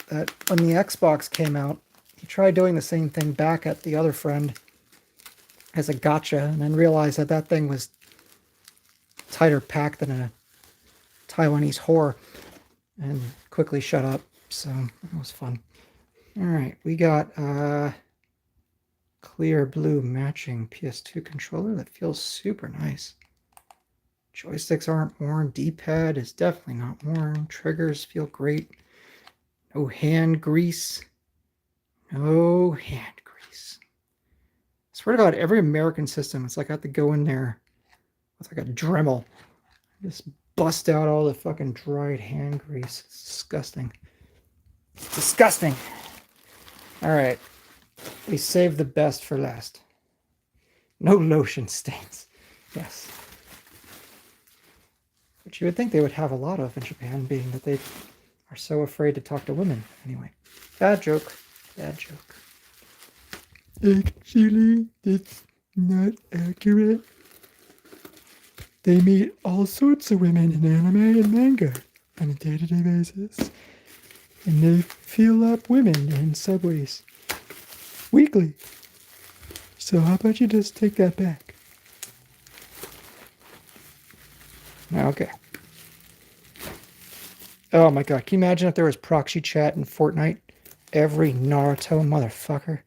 that when the Xbox came out, he tried doing the same thing back at the other friend as a gotcha, and then realized that that thing was tighter packed than a Taiwanese whore, and quickly shut up. So it was fun. All right, we got clear blue matching PS2 controller that feels super nice. Joysticks aren't worn. D-pad is definitely not worn. Triggers feel great. No hand grease. No hand grease. I swear to God, every American system, it's like I have to go in there with like a Dremel. Just bust out all the fucking dried hand grease. It's disgusting. It's disgusting. All right. We saved the best for last. No lotion stains. Yes. Which you would think they would have a lot of in Japan, being that they are so afraid to talk to women. Anyway. Bad joke. Bad joke. Actually, that's not accurate. They meet all sorts of women in anime and manga on a day-to-day basis. And they feel up women in subways weekly. So how about you just take that back? Okay. Oh my god, can you imagine if there was proxy chat in Fortnite? Every Naruto motherfucker.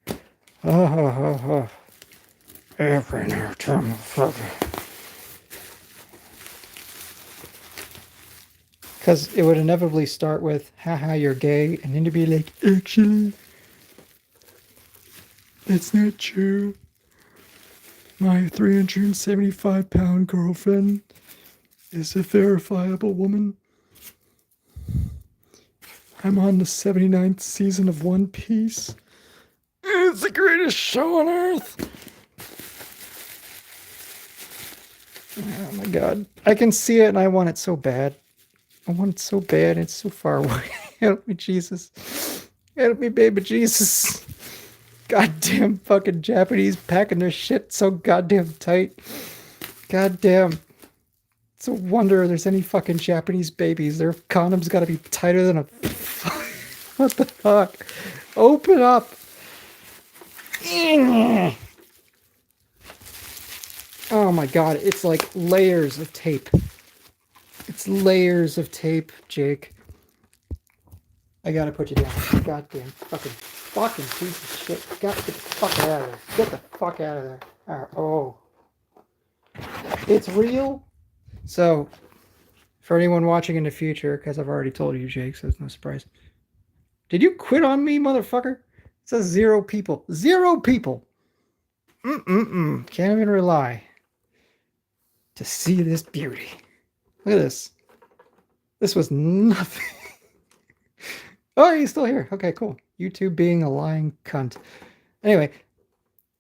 Oh. Every Naruto motherfucker. Because it would inevitably start with, haha, you're gay, and then to be like, actually, that's not true. My 375-pound girlfriend is a verifiable woman. I'm on the 79th season of One Piece. It's the greatest show on earth. Oh my god. I can see it and I want it so bad. I want it so bad. It's so far away. Help me, Jesus. Help me, baby Jesus. Goddamn fucking Japanese packing their shit so goddamn tight. Goddamn. It's a wonder there's any fucking Japanese babies. Their condoms gotta be tighter than a... What the fuck? Open up. Oh my god, it's like layers of tape. It's layers of tape, Jake. I gotta put you down. Goddamn fucking piece of shit. Get the fuck out of there. Get the fuck out of there. Right. Oh. It's real? So, for anyone watching in the future, because I've already told you, Jake, so it's no surprise. Did you quit on me, motherfucker? It says 0 people. 0 people! Can't even rely to see this beauty. Look at this. This was nothing. Oh, he's still here. Okay, cool. YouTube being a lying cunt. Anyway,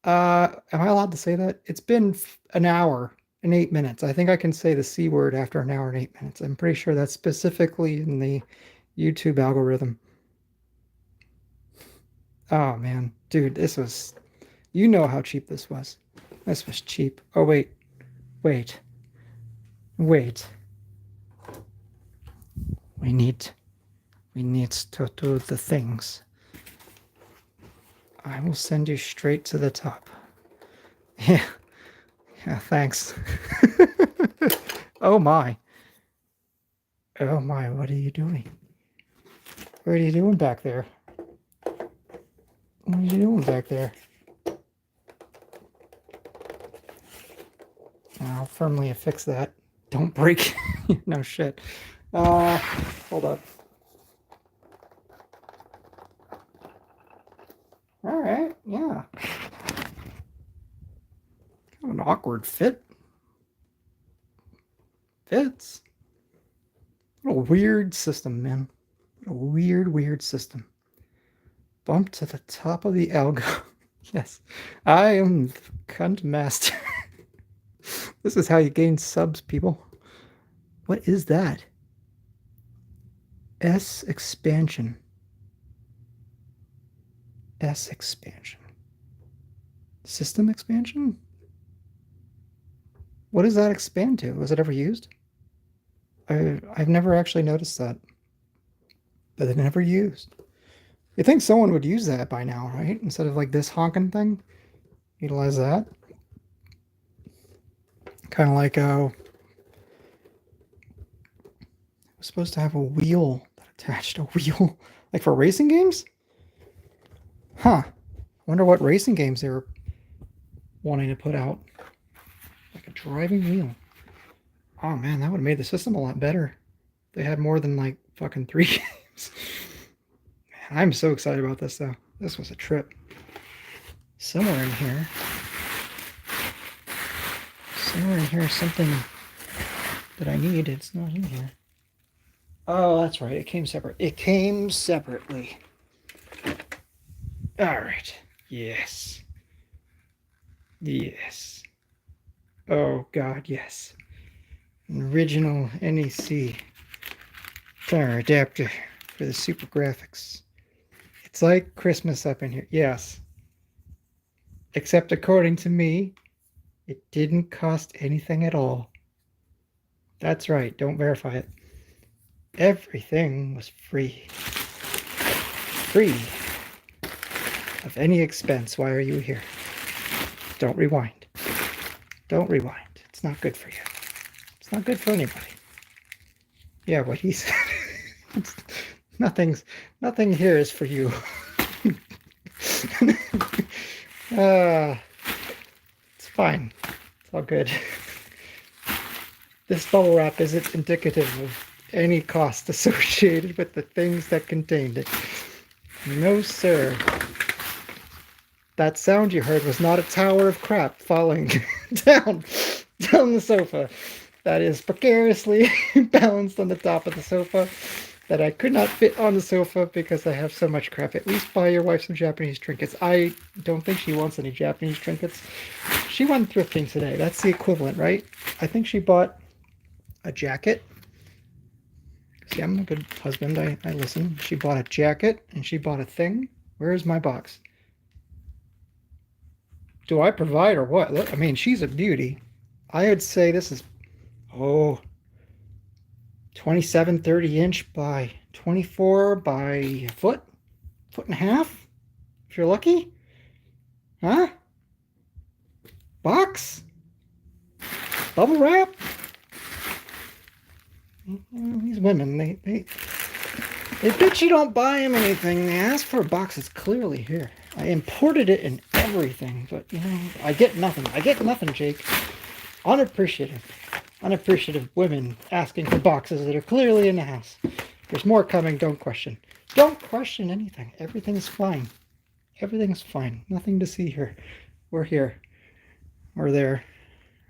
am I allowed to say that? It's been an hour and 8 minutes. I think I can say the C word after an hour and 8 minutes. I'm pretty sure that's specifically in the YouTube algorithm. Oh, man. Dude, this was... You know how cheap this was. This was cheap. Oh, wait. Wait. We need to do the things. I will send you straight to the top. Yeah, thanks. Oh my, what are you doing? What are you doing back there? What are you doing back there? I'll firmly affix that. Don't break. No shit. Hold up. All right, yeah. Kind of an awkward fit. Fits. What a weird system, man. What a weird system. Bump to the top of the algo. Yes, I am the cunt master. This is how you gain subs, people. What is that? S expansion. S expansion. System expansion? What does that expand to? Was it ever used? I've never actually noticed that, but it never used. You think someone would use that by now, right? Instead of like this honking thing, utilize that. Kind of like it was supposed to have a wheel that attached a wheel, like for racing games. Huh. I wonder what racing games they were wanting to put out. Like a driving wheel. Oh man, that would have made the system a lot better. They had more than like fucking 3 games. Man, I'm so excited about this though. This was a trip. Somewhere in here. Somewhere in here is something that I need. It's not in here. Oh, that's right. It came separate. It came separately. All right. Yes. Yes. Oh God, yes. An original NEC power adapter for the super graphics. It's like Christmas up in here. Yes. Except according to me, it didn't cost anything at all. That's right. Don't verify it. Everything was free. Free of any expense. Why are you here? Don't rewind. Don't rewind. It's not good for you. It's not good for anybody. Yeah, what he said. Nothing here is for you. It's fine. It's all good. This bubble wrap isn't indicative of any cost associated with the things that contained it. No, sir. That sound you heard was not a tower of crap falling down the sofa. That is precariously balanced on the top of the sofa that I could not fit on the sofa because I have so much crap. At least buy your wife some Japanese trinkets. I don't think she wants any Japanese trinkets. She went thrifting today. That's the equivalent, right? I think she bought a jacket. See, I'm a good husband. I listen. She bought a jacket and she bought a thing. Where is my box? Do I provide or what? Look, I mean, she's a beauty. I would say this is, 27, 30 inch by 24 by a foot and a half, if you're lucky. Huh? Box? Bubble wrap? These women, they bitch you don't buy them anything. They ask for a box. It's clearly here. I imported it and everything, but you know, I get nothing. I get nothing, Jake. Unappreciative women asking for boxes that are clearly in the house. There's more coming. Don't question. Don't question anything. Everything's fine. Everything's fine. Nothing to see here. We're here. We're there.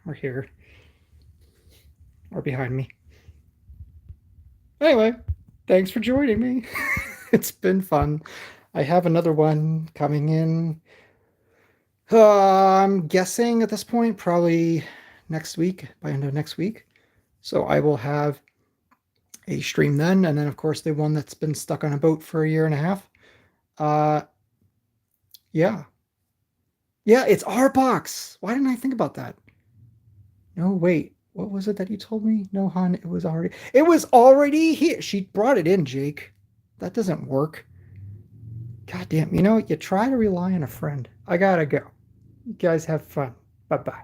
We're here. Or behind me. Anyway, thanks for joining me. It's been fun. I have another one coming in. I'm guessing at this point, probably next week, by end of next week. So I will have a stream then, and then of course the one that's been stuck on a boat for a year and a half. Yeah. Yeah, it's our box. Why didn't I think about that? No, wait. What was it that you told me? No, hon, it was already here. She brought it in, Jake. That doesn't work. God damn, you know, you try to rely on a friend. I gotta go. You guys have fun. Bye-bye.